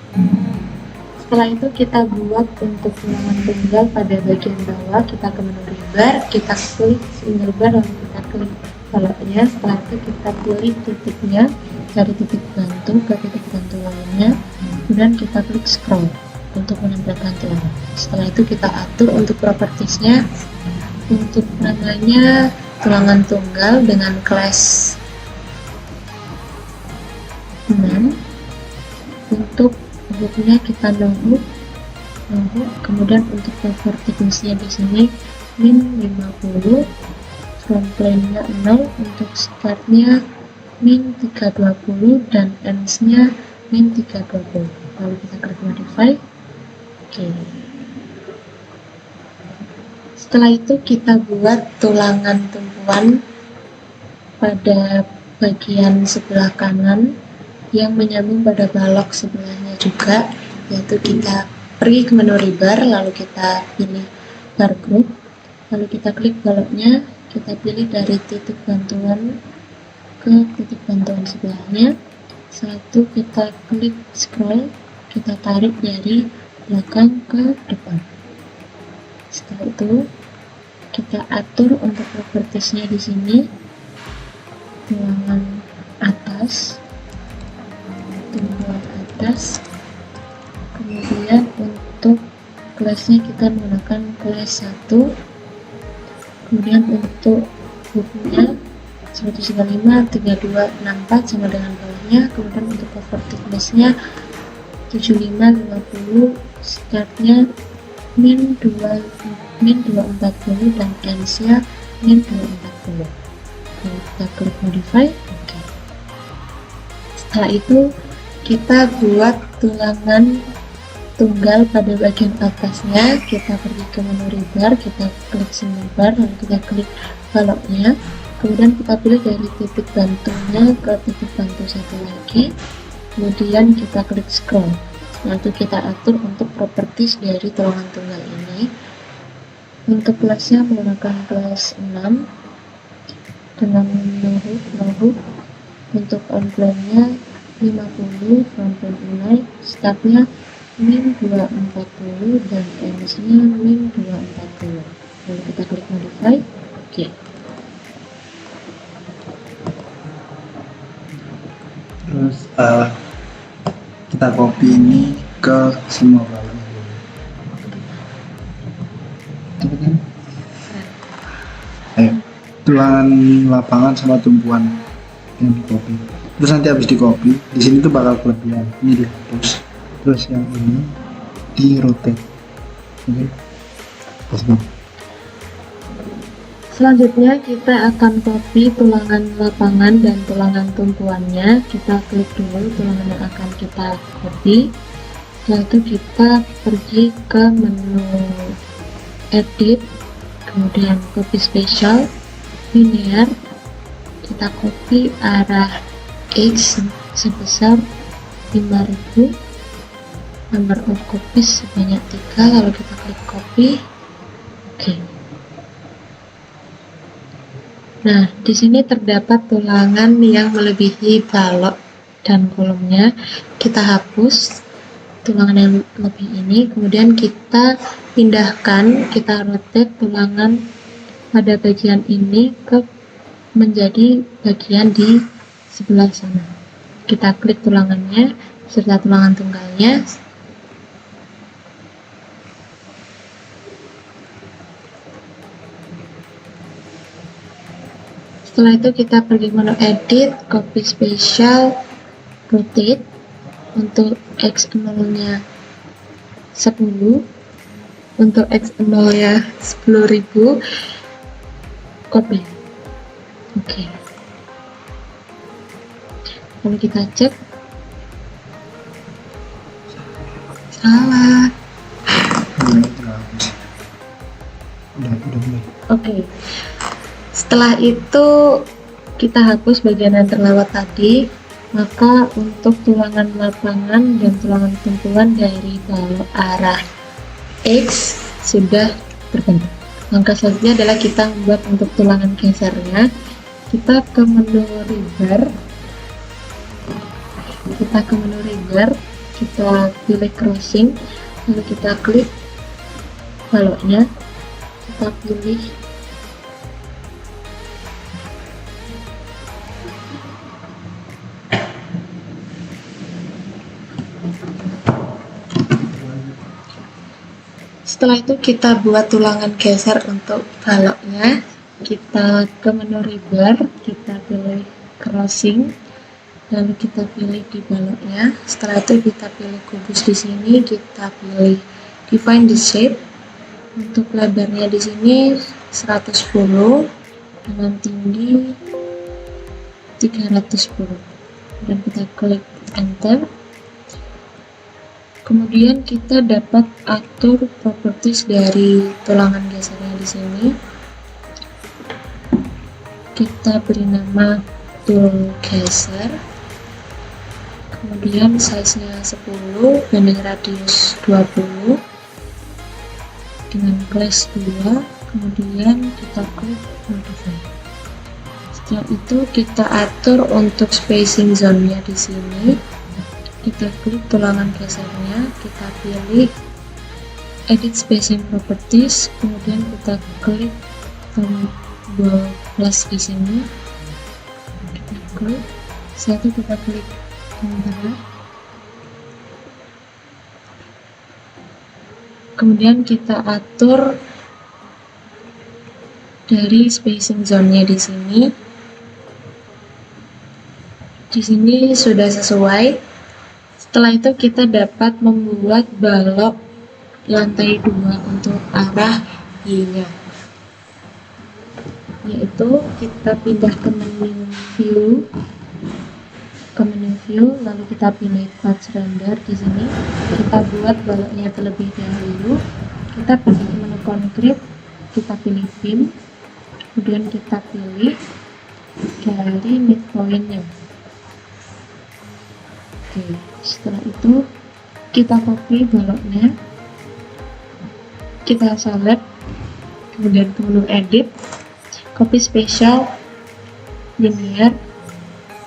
Setelah itu kita buat untuk tulangan tunggal pada bagian bawah. Kita ke menu rebar, kita klik single bar, lalu kita klik baloknya. Setelah itu kita pilih titiknya dari titik bantu ke titik bantu lainnya, kemudian kita klik scroll untuk menempelkan tulangan. Setelah itu kita atur untuk propertiesnya. Untuk namanya tulangan tunggal dengan kelas 6. Untuk hooknya kita nunggu, kemudian untuk cover thickness-nya di sini min 50, front plane-nya 0, untuk startnya min 320 dan ends-nya min 320. Lalu kita klik modify. Oke. Setelah itu kita buat tulangan tumpuan pada bagian sebelah kanan yang menyambung pada balok sebelahnya juga, yaitu kita pergi ke menu rebar, lalu kita pilih bar group, lalu kita klik baloknya, kita pilih dari titik bantuan ke titik bantuan sebelahnya. Setelah itu kita klik scroll, kita tarik dari belakang ke depan. Setelah itu kita atur untuk propertiesnya di sini, tulangan atas, kemudian untuk kelasnya kita menggunakan kelas 1, kemudian untuk hooknya 135, 32, 64 sama dengan bawahnya. Kemudian untuk cover thickness-nya 75, 50, startnya min 240 dan ends-nya min 240. Kita klik modify. Oke. Setelah itu kita buat tulangan tunggal pada bagian atasnya. Kita pergi ke menu rebar, kita klik single bar, lalu kita klik baloknya, kemudian kita pilih dari titik bantunya ke titik bantu satu lagi, kemudian kita klik scroll. Setelah itu kita atur untuk properties dari tulangan tunggal ini. Untuk kelasnya menggunakan kelas 6 dengan no hook. Untuk on-plan-nya 50, front plan naik, startnya min 240 dan ends-nya min 240. Lalu kita klik modify. Oke. Terus kita copy ini ke semua baloknya dulu. Cepet kan? Ayo, tulangan lapangan sama tumpuan yang di copy. Terus nanti habis di copy, di sini tuh bakal kelebihan. Ini dihapus. Terus yang ini di rotate. Oke. Terus Selanjutnya kita akan copy tulangan lapangan dan tulangan tumpuannya. Kita klik dulu tulangan yang akan kita copy. Setelah itu kita pergi ke menu edit, kemudian copy spesial, linear. Kita copy arah X sebesar 5000, number of copies sebanyak 3, lalu kita klik copy. Oke. Nah, di sini terdapat tulangan yang melebihi balok dan kolomnya. Kita hapus tulangan yang lebih ini, kemudian kita pindahkan, kita rotate tulangan pada bagian ini ke menjadi bagian di sebelah sana. Kita klik tulangannya serta tulangan tunggalnya. Setelah itu kita pergi menu edit, copy spesial, rotate. Untuk X0 nya 10, untuk X0 nya 10.000, copy. Oke. Lalu kita cek. Salah. Udah. Oke. Setelah itu kita hapus bagian yang terlewat tadi. Maka untuk tulangan lapangan dan tulangan tumpuan dari balok arah X sudah terbentuk. Langkah selanjutnya adalah kita membuat untuk tulangan gesernya. Kita ke menu rebar, kita pilih crossing, lalu kita klik baloknya, kita pilih setelah itu kita buat tulangan geser untuk baloknya. Kita ke menu rebar, kita pilih crossing, lalu kita pilih di baloknya. Setelah itu kita pilih kubus di sini, kita pilih define the shape. Untuk lebarnya di sini 110 dengan tinggi 310 dan kita klik enter. Kemudian kita dapat atur properties dari tulangan gesernya di sini. Kita beri nama tool geser. Kemudian size-nya 10, banding radius 20 dengan class 2. Kemudian kita klik modify. Setelah itu kita atur untuk spacing zone-nya di sini. Kita klik tulangan gesernya, kita pilih edit spacing properties, kemudian kita klik tombol plus di sini, kita klik, setelah itu kita klik enter. Kemudian kita atur dari spacing zone-nya di sini. Di sini sudah sesuai. Setelah itu kita dapat membuat balok lantai 2 untuk arah Y-nya. Yaitu kita pindah ke menu view, lalu kita pilih parts render. Di sini kita buat baloknya terlebih dahulu. Kita pergi ke menu concrete, kita pilih beam, kemudian kita pilih dari midpoint-nya. Oke, setelah itu kita copy baloknya, kita select, kemudian ke menu edit, copy spesial linear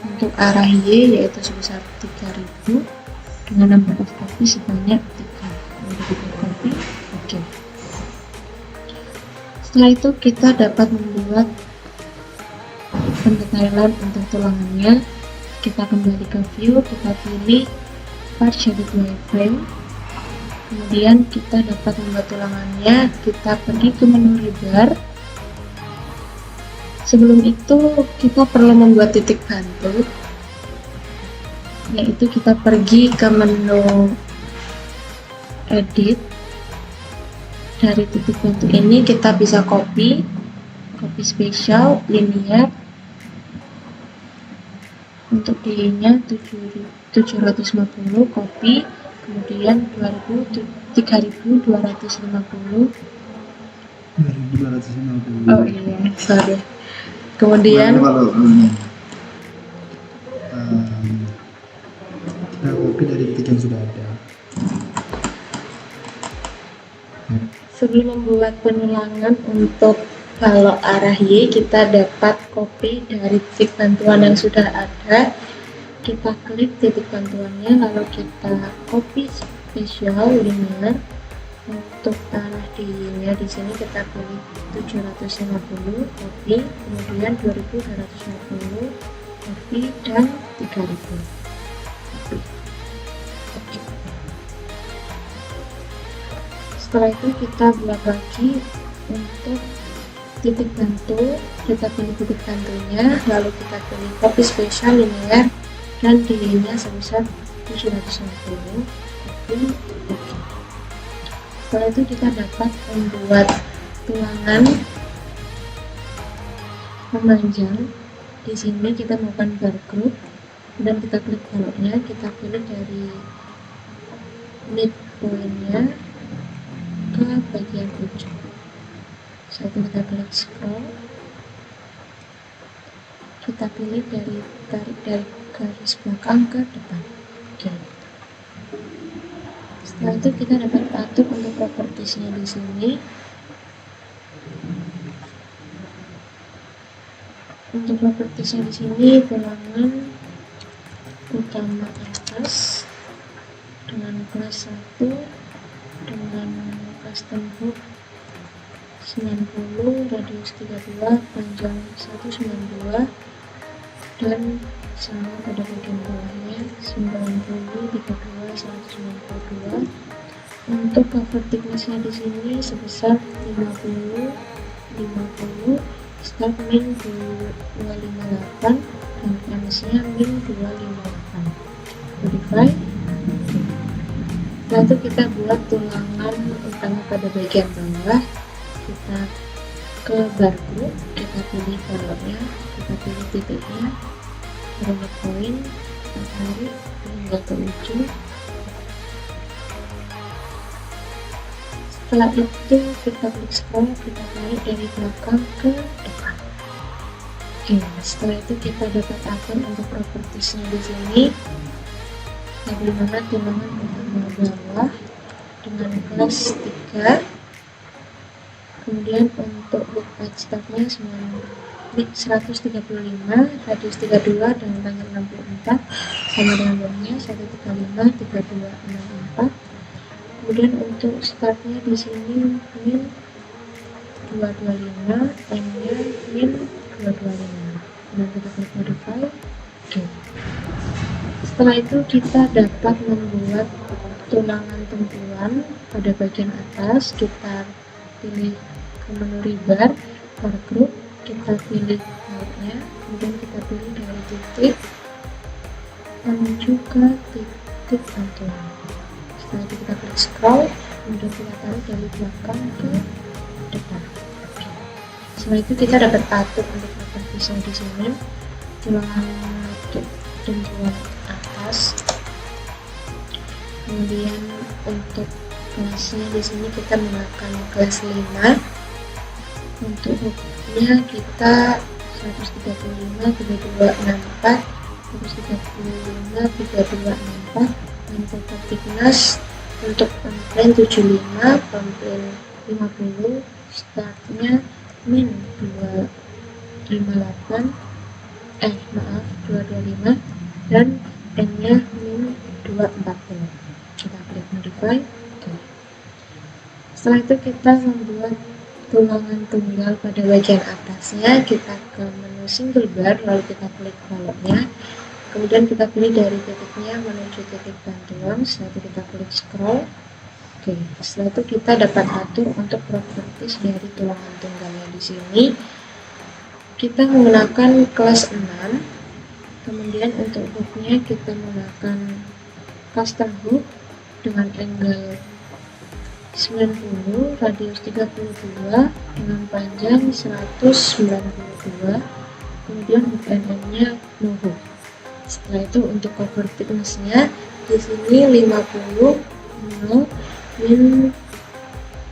untuk arah Y yaitu sebesar 3000 dengan number of copy sebanyak 3. Kemudian kita copy, oke. Setelah itu kita dapat membuat pendetailan untuk tulangannya. Kita kembali ke view, kita pilih part shaded wireframe, kemudian kita dapat membuat tulangannya. Kita pergi ke menu rebar. Sebelum itu kita perlu membuat titik bantu, yaitu kita pergi ke menu edit. Dari titik bantu ini kita bisa copy spesial linear untuk D-nya 750, copy, kemudian 3250. 2250. Oh iya, sorry. Kemudian kalau ini kita copy dari titik yang sudah ada. sebelum membuat penulangan untuk balok arah Y, kita dapat copy dari titik bantuan yang sudah ada. Kita klik titik bantuannya, lalu kita copy spesial linear untuk arah D-nya. Di sini kita pilih 750, copy, kemudian 2250, copy, dan 3000. Oke. Setelah itu kita buat lagi untuk titik bantu. Kita pilih titik bantunya, lalu kita pilih copy spesial linear dan D-nya sebesar 750, copy, oke. Setelah itu kita dapat membuat tulangan memanjang. Di sini kita melakukan bar group dan kita klik baloknya, kita pilih dari midpoint-nya ke bagian ujung. Setelah itu kita klik scroll, kita pilih dari tarik dari garis belakang ke depan. Oke. Setelah itu kita dapat atur untuk propertiesnya di sini. Untuk propertiesnya di sini tulangan utama atas dengan kelas 1 dengan custom hook 90, radius 32, panjang 192, dan sama pada bagian bawahnya 90, 32, 192. Untuk cover thickness-nya di sini sebesar 50, 50, start min 258 dan finish-nya min 258. Verify. Setelah itu kita buat tulangan utama pada bagian bawah. Kita ke bar group, kita pilih baloknya, kita pilih titiknya, render point, kita tarik hingga ke ujung. Setelah itu kita klik scroll, kita tarik dari belakang ke depan. Oke, setelah itu kita dapat atur untuk propertiesnya di sini. Bagaimana tulangan utama bawah dengan kelas 3. Kemudian untuk hook edge stopnya 135, radius 32 dan panjang 64, sama dengan bawahnya 135, 32, 64. Kemudian untuk startnya di sini min 225, endnya min 225. Dan kita klik modify. Oke. Setelah itu kita dapat membuat tulangan tumpuan pada bagian atas. Kita pilih ke menu rebar, bar group, kita pilih bautnya, kemudian kita pilih dari titik menuju ke titik bantuan. Setelah itu kita klik scroll, kemudian kita tarik dari belakang ke depan. Oke. Setelah itu kita dapat atur untuk propertisnya di sini, tulangan tumbuhan atas. Kemudian untuk kelasnya di sini kita menggunakan kelas 5. Untuk hooknya kita 135, 3264, 135, 3264, dan total thickness untuk komplain 75, komplain 50, startnya min 258, 225, dan n-nya min 240. Kita klik modify. Oke. Setelah itu kita membuat tulangan tunggal pada bagian atasnya. Kita ke menu single bar, lalu kita klik baloknya, kemudian kita pilih dari titiknya menuju titik bantuan. Setelah itu kita klik scroll. Oke, setelah itu kita dapat atur untuk properties dari tulangan tunggalnya. Di sini kita menggunakan kelas 6. Kemudian untuk hooknya kita menggunakan custom hook dengan angle 90, radius 32, dengan panjang 192, kemudian hook end-nya no hook. Setelah itu untuk cover thickness-nya di sini 50, 0, min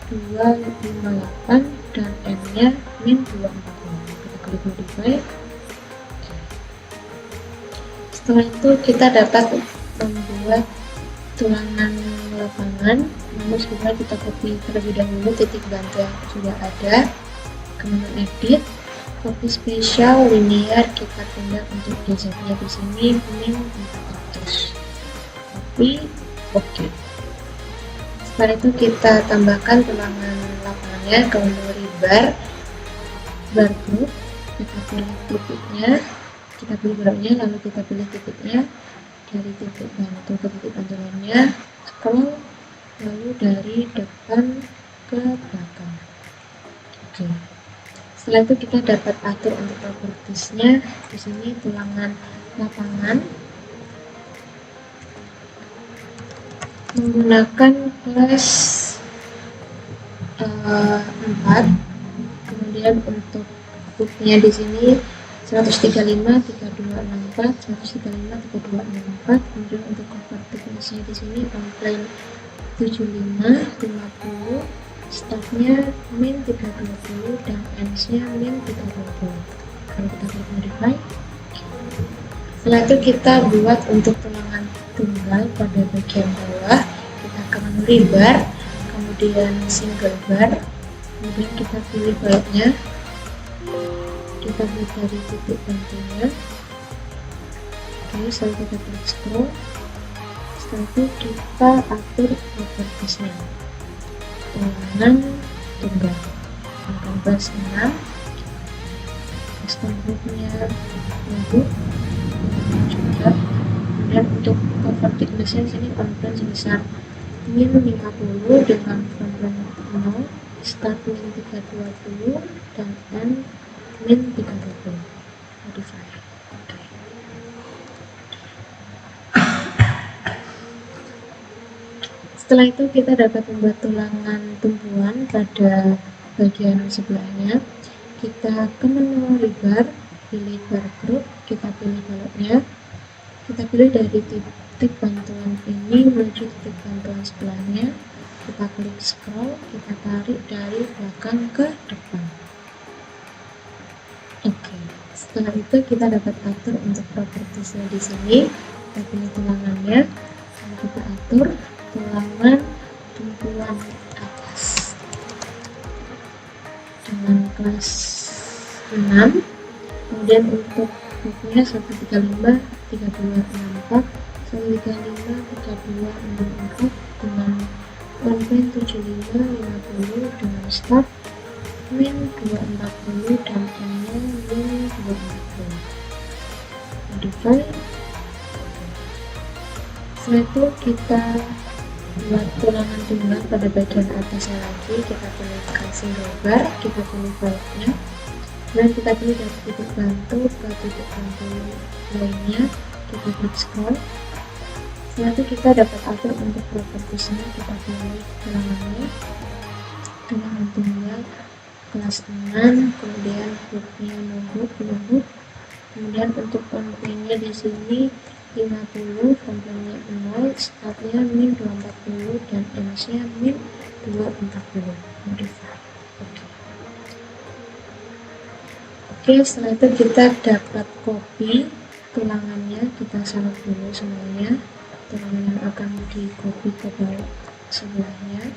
258, dan n-nya min 240. Kita klik modify. Setelah itu kita dapat membuat tulangan lapangan. Namun sebelumnya kita copy terlebih dahulu titik bantu yang sudah ada, kemudian edit, copy spesial linear, kita pindah untuk gesernya di sini min 400. Copy, oke. Setelah itu kita tambahkan tulangan lapangannya ke menu rebar, bar group, kita pilih titiknya, kita pilih barangnya, lalu kita pilih titiknya dari titik bantu ke titik bantu lainnya, scroll, lalu dari depan ke belakang. Oke. Setelah itu kita dapat atur untuk propertiesnya. Di sini tulangan lapangan menggunakan kelas 4. Kemudian untuk hooknya di sini 135, 3264, 135, 3264. Kemudian untuk cover thickness-nya di sini komplain 75, 50, startnya min 320, dan ends-nya min 320. Kalau kita klik modify. Setelah itu kita buat untuk tulangan tunggal pada bagian bawah. Kita ke menu rebar, kemudian single bar, kemudian kita pilih baloknya, kita buat dari titik bantunya. Oke, setelah kita klik scroll, setelah itu kita atur propertiesnya. Tulangan tunggal akan kelas 6, custom hooknya untuk juga. Kemudian untuk cover thickness-nya sini komplain sebesar min 50 dengan komplain 0, start min 320, dan end min 320. Modify. Oke. Setelah itu kita dapat membuat tulangan tumpuan pada bagian sebelahnya. Kita ke menu rebar, pilih bar group, kita pilih baloknya, kita pilih dari titik bantuan ini menuju titik bantuan sebelahnya, kita klik scroll, kita tarik dari belakang ke depan. Oke, setelah itu kita dapat atur untuk propertiesnya di sini. Kita pilih tulangannya, lalu kita atur tulangan tumpuan atas dengan kelas 6. Kemudian untuk hooknya 135, 3264, 135, 3264, dengan komplain 75, 50, dengan start min 240, dan n-nya min 240. Modify. Setelah itu kita buat tulangan tunggal pada bagian atasnya lagi. Kita pilih single bar, kita pilih baloknya, dan kita pilih dari titik bantu ke titik bantu lainnya, kita klik scroll. Setelah itu kita dapat atur untuk propertiesnya, kita pilih tulangannya dengan tunggal kelas 6, kemudian grupnya notebook, kemudian untuk on-nya di sini 50, komplainnya 0, startnya min 240 dan end-nya min 240. Modify. Oke, setelah itu kita dapat copy tulangannya, kita salin dulu semuanya tulangan yang akan di copy ke bawah sebelahnya.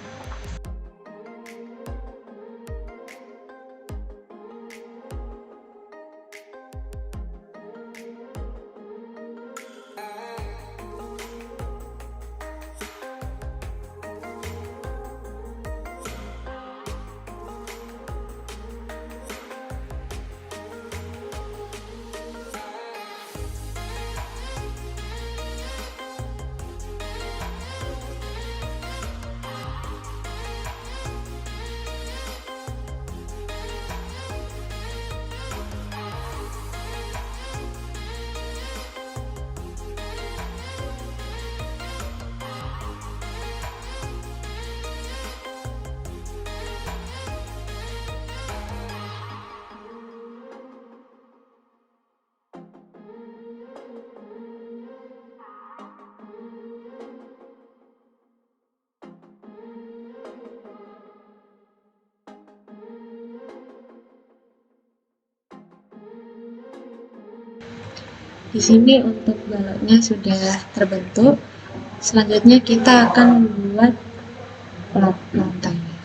Di sini untuk baloknya sudah terbentuk. Selanjutnya kita akan membuat plat lantainya.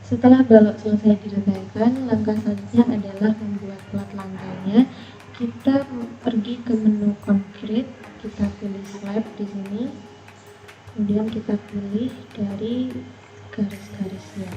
Setelah balok selesai direndahkan, langkah selanjutnya adalah membuat plat lantainya. Kita pergi ke menu concrete, kita pilih slab di sini, kemudian kita pilih dari garis-garisnya.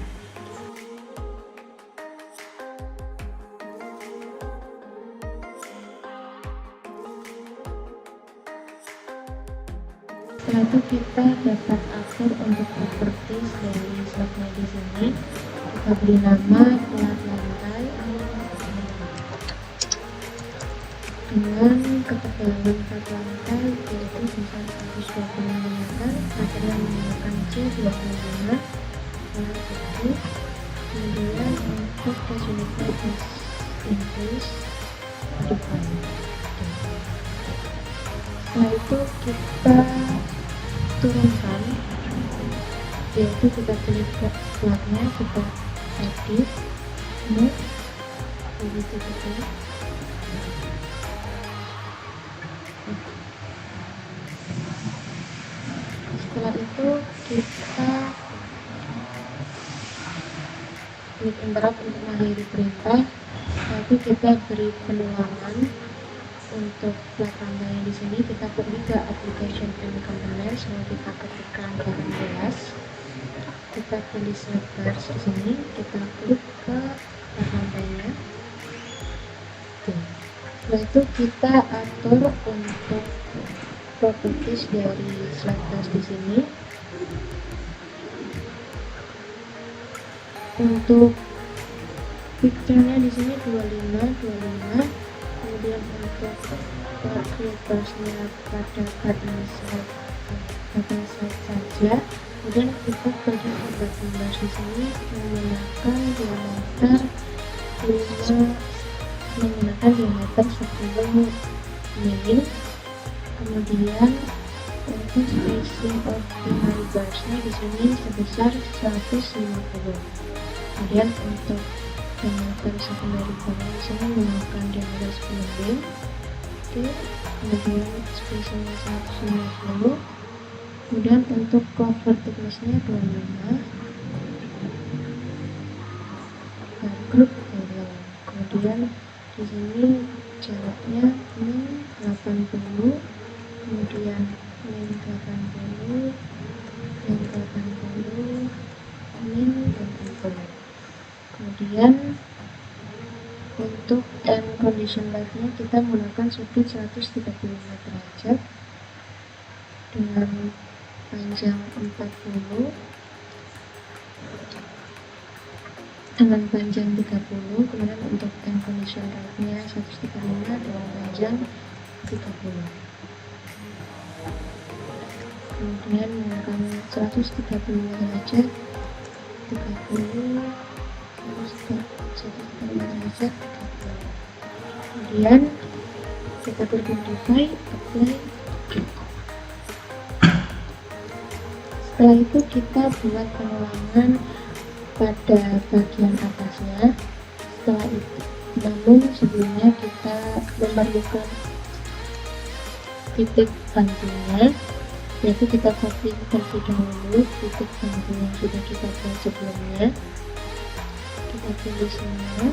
Setelah itu kita dapat atur untuk properties dari slabnya di sini. Kita beri nama plat lantai dengan ketebalan plat lantai yaitu bisa 120 mm, material menggunakan C25, warna putih. Kemudian untuk case unitnya case English depan. Setelah itu kita turunkan, yaitu kita pilih platnya, kita edit, move, begitu kita. Setelah itu kita klik interrupt untuk mengakhiri perintah. Setelah itu kita beri penulangan untuk plat lantainya di sini. Kita pergi ke application and components, lalu kita ketikkan 18. Kita pilih sliders di sini, kita klik ke plat lantainya. Setelah itu kita atur untuk properties dari sliders di sini. Untuk picture-nya di sini 25. Kemudian untuk filtersnya pada button slide saja. Kemudian kita pergi ke button bars di sini menggunakan diameter 10 mm. Kemudian untuk spacing of primary barsnya di sini sebesar 150. Kemudian untuk diameter secondary bar di sini menggunakan diameter 10 mm. Oke, kemudian spacingnya 150. Kemudian untuk cover thicknessnya 25. Group yellow. Kemudian di sini jaraknya min 80. Kemudian min 80, min 80, min 80. Kemudian untuk end condition light-nya kita menggunakan sudut 135 derajat dengan panjang 40. dengan panjang 30, kemudian untuk end collision rate-nya 135 dengan panjang 30. Kemudian menggunakan 130 derajat, 30, 135 derajat, 30. Kemudian kita modify, apply. Setelah itu kita buat penulangan pada bagian atasnya. Setelah itu, namun sebelumnya kita memerlukan titik bantunya, yaitu kita copy terlebih dahulu titik bantu yang sudah kita buat sebelumnya. Kita pilih semua.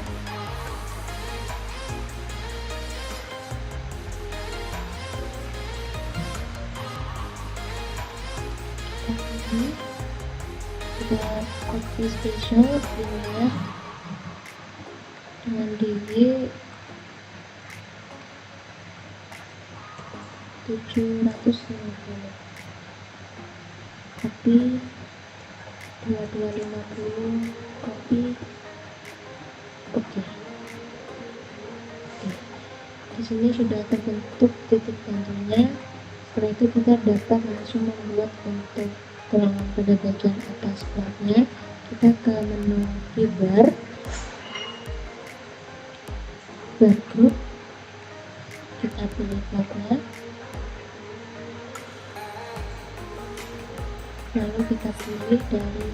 Kita copy special ininya dengan DW 750, copy 2250, copy. Oke. Di sini sudah terbentuk titik bantunya. Setelah itu kita dapat langsung membuat untuk tulangan pada bagian atas platnya. Kita ke menu bar group, kita pilih platnya, lalu kita pilih dari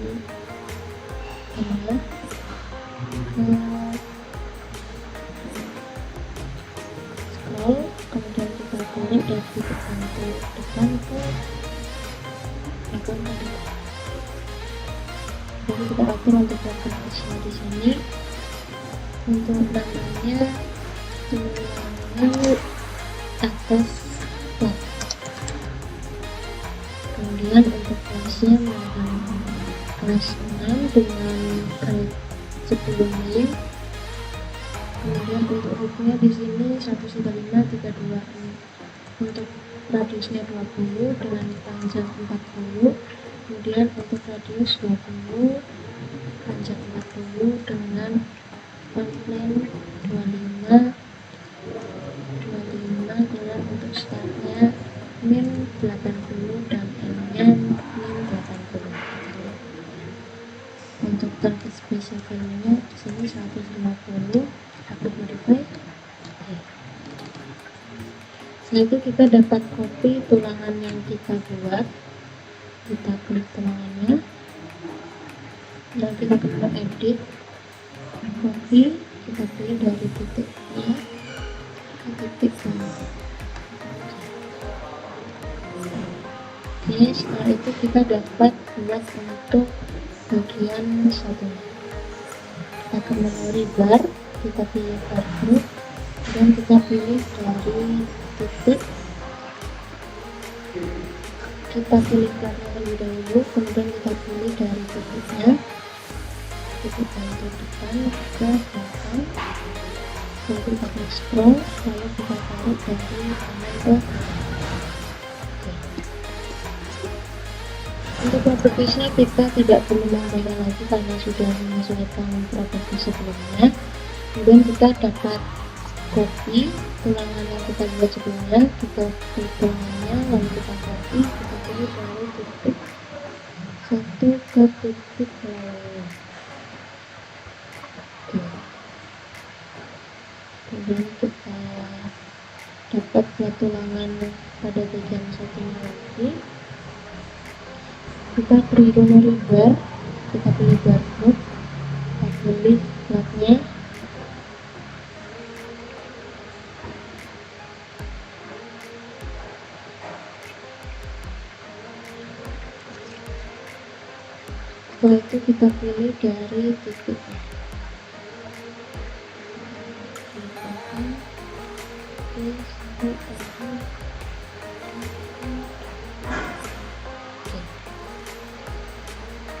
tengah ke scroll, kemudian kita pilih dari titik bantu depan ke bagian depan. Jadi kita atur untuk lokasinya di sini. Untuk namanya tulangan atas plat. Kemudian untuk kelasnya menggunakan kelas 6 dengan grade 10 mil. Kemudian untuk rootnya di sini 13532. Untuk radiusnya 20 dengan panjang 40. Kemudian untuk radius 20, panjang 40 dengan outline 25, kemudian untuk startnya min 80 dan endnya min 80. Untuk target special value-nya di sini 150. Aku modify. Setelah itu kita dapat copy tulangan yang kita buat. Kita klik tulangannya dan kita ke menu edit, copy, kita pilih dari titiknya ke titik ini. Oke, setelah itu kita dapat buat untuk bagian satunya. Kita ke menu bar, kita pilih bar group, dan kita pilih dari titik, kita pilih platnya terlebih dahulu, kemudian kita pilih dari titiknya, titik bantu depan ke belakang, lalu kita klik scroll, lalu kita tarik dari kanan ke untuk propertiesnya kita tidak perlu menambahkan lagi karena sudah menyesuaikan properti sebelumnya. Kemudian kita dapat copy tulangan yang kita buat sebelumnya, kita klik tulangannya, lalu kita copy, kita pilih dari titik 1 ke titik lainnya. Kemudian kita dapat buat tulangan pada bagian satunya lagi. Kita beri menu bar, kita pilih bar group, kita pilih platnya, setelah itu kita pilih dari titiknya.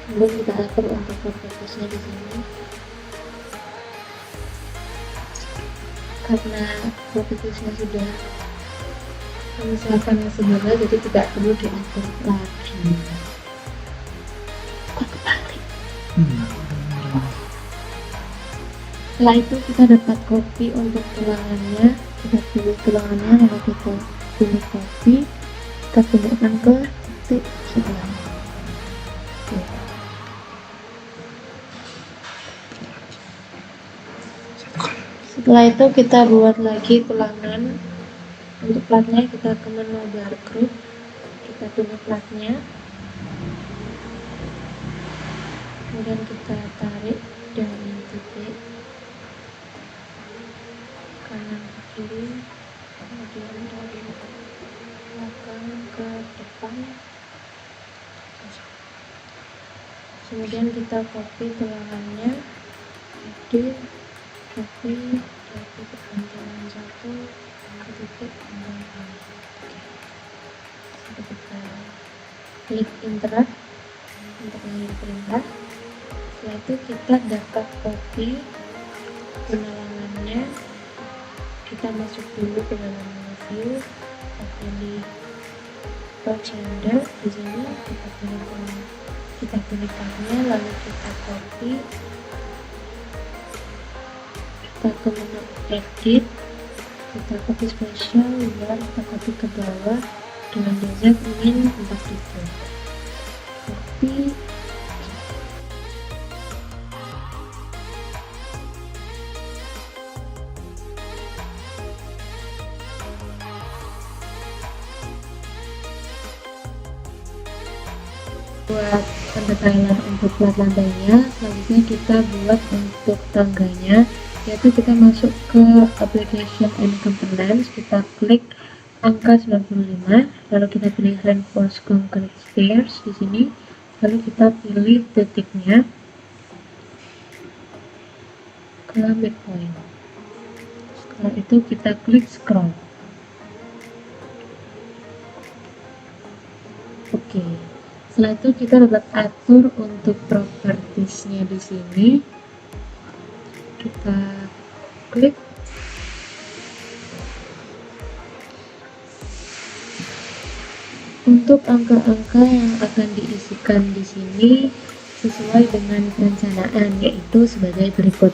Kemudian kita atur untuk propertiesnya di sini. Karena propertiesnya sudah misalkan sebelumnya, jadi tidak perlu diatur lagi. Kok kebalik? Setelah itu kita dapat copy untuk tulangannya, kita pilih tulangannya, lalu kita pilih copy, kita pindahkan ke titik sebelah. Oke. Setelah itu kita buat lagi tulangan. Untuk platnya kita ke menu bar group, kita pilih platnya, kemudian kita tarik dari titik kanan ke kiri, kemudian dari belakang ke depan, kemudian kita copy tulangannya, edit, copy dari titik panjang 1 ke titik panjang 2. Kita klik enter untuk mengirim perintah. Setelah itu kita dapat copy penelangannya, kita masuk dulu ke dalam menu view, kita pilih batch render. Di sini kita pilih platnya, lalu kita copy, kita ke menu edit, kita copy spesial, dan kita copy ke bawah dengan design ingin 4000. Copy. Buat pendetailan untuk plat lantainya, selanjutnya kita buat untuk tangganya, yaitu kita masuk ke application and components, kita klik angka 95, lalu kita pilih reinforce concrete stairs di sini, lalu kita pilih titiknya ke midpoint. Setelah itu kita klik scroll. Oke. Setelah itu kita dapat atur untuk propertiesnya di sini. Kita klik. Untuk angka-angka yang akan diisikan di sini sesuai dengan perencanaan, yaitu sebagai berikut.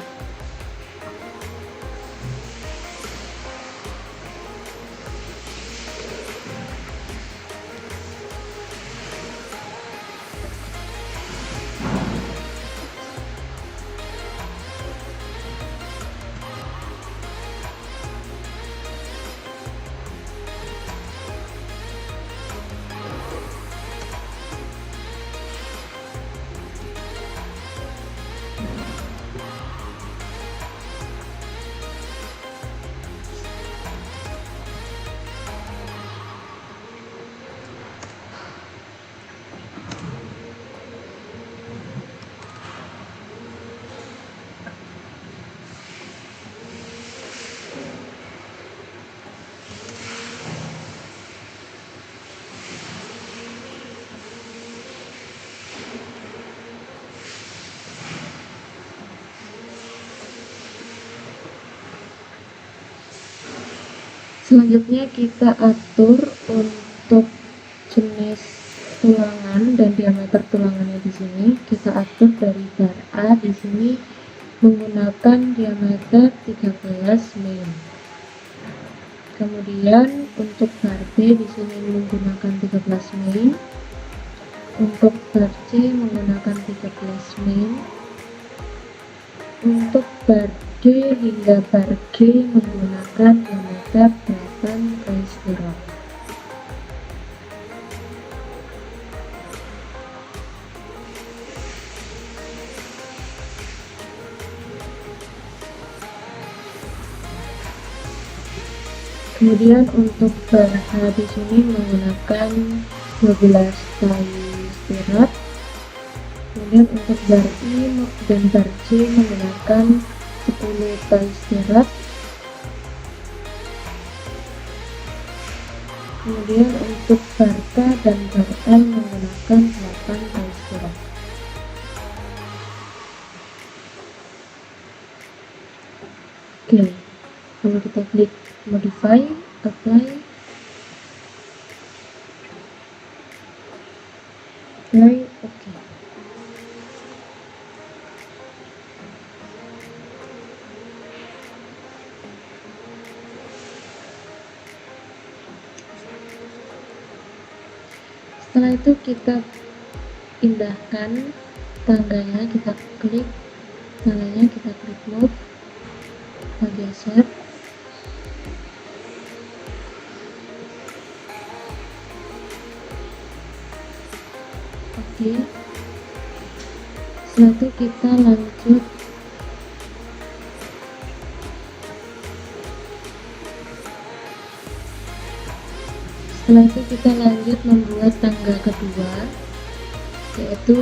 Selanjutnya kita atur untuk jenis tulangan dan diameter tulangannya di sini. Kita atur dari bar A di sini menggunakan diameter 13 mm. Kemudian untuk bar B di sini menggunakan 13 mm. Untuk bar C menggunakan 13 mm. Untuk bar D hingga bar G menggunakan diameter 8 kaistirot. Kemudian untuk bar H di sini menggunakan 12 kaistirot. Kemudian untuk bar I dan bar C menggunakan 10 kaistirot. Kemudian untuk bar K dan bar L menggunakan 8 kaistirot. Oke, kalau kita klik modify, apply, oke. Setelah itu kita pindahkan tangganya, kita klik tangganya, kita klik move, kita geser. Oke, setelah itu kita lanjut membuat tangga kedua, yaitu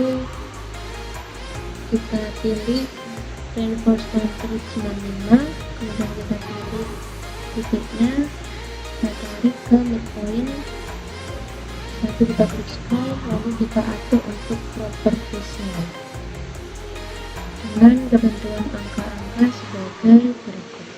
kita pilih reinforcement strip 95, kemudian kita pilih titiknya, kita tarik ke midpoint, nanti kita klik scroll, lalu kita atur untuk propertiesnya dengan ketentuan angka-angka sebagai berikut.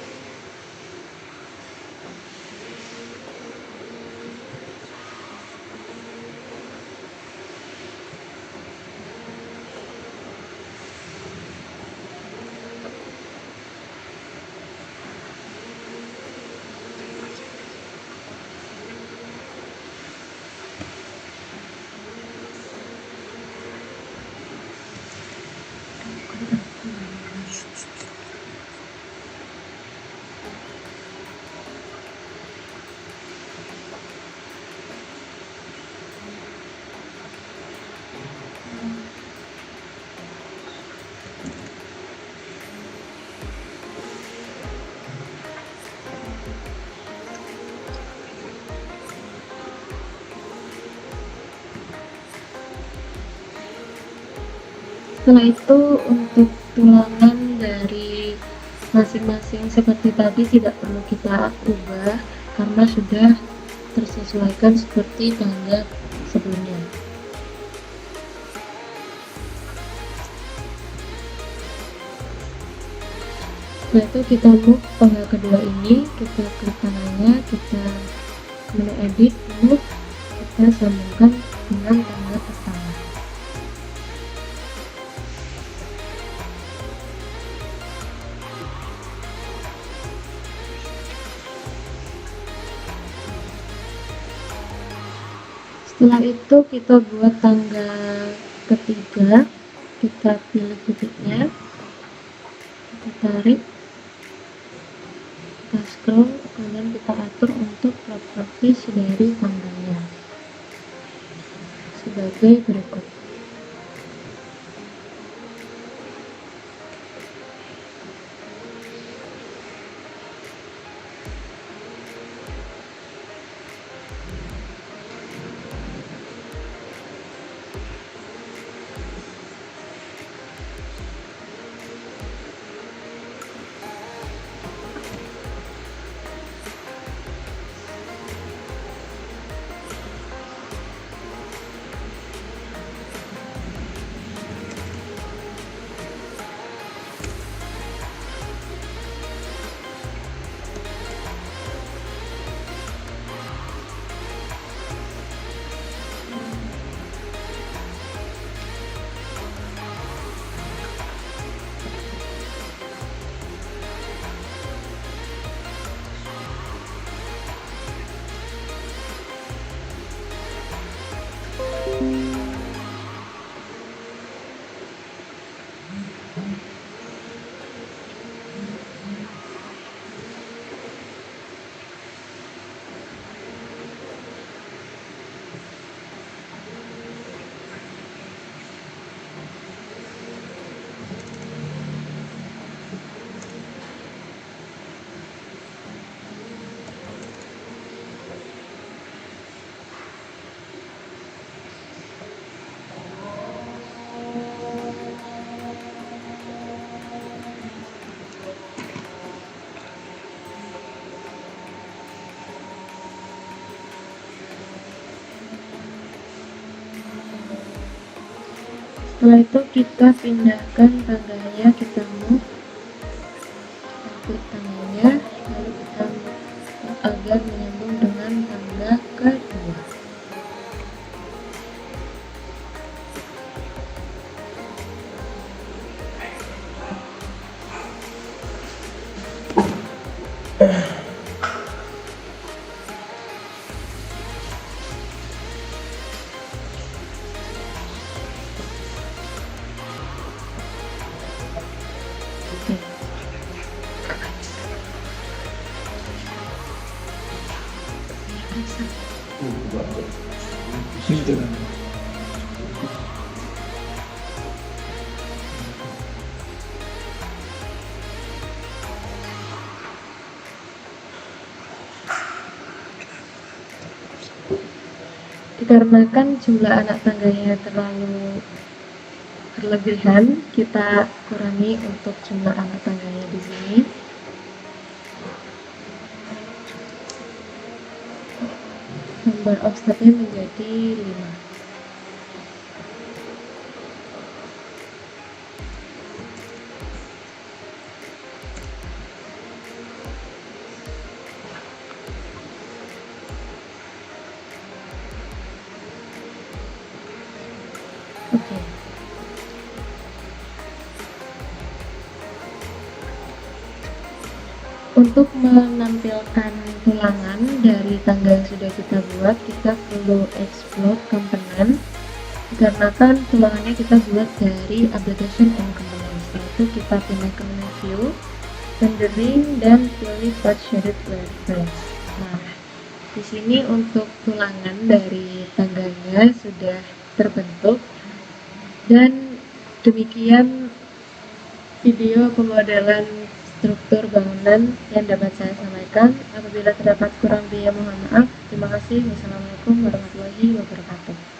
Setelah itu untuk tulangan dari masing-masing seperti tadi tidak perlu kita ubah karena sudah tersesuaikan seperti tangga sebelumnya. Setelah itu kita move tangga kedua ini, kita klik tangannya, kita menu edit, move, kita sambungkan dengan tangga pertama. Setelah itu kita buat tangga ketiga, kita pilih titiknya, kita tarik, kita scroll, kemudian kita atur untuk properties dari tangganya sebagai berikut. Setelah itu kita pindahkan tangganya, kita move, kita klik tangganya, lalu kita move agar menyambung dengan tangga kedua. Gitu kan. Dikarenakan jumlah anak tangganya terlalu berlebihan, kita kurangi untuk jumlah anak tangganya di sini. Number of step-nya menjadi 5. Oke. Untuk menampilkan tulangan dari tangga yang sudah kita buat, kita perlu explode component. Dikarenakan tulangannya kita buat dari application and components. Setelah itu kita pindah ke menu view, rendering, dan pilih part shaded reference. Nah, di sini untuk tulangan dari tangganya sudah terbentuk. Dan demikian video pemodelan struktur bangunan yang dapat saya sampaikan. Apabila terdapat kurang lebihnya mohon maaf. Terima kasih. Wassalamualaikum warahmatullahi wabarakatuh.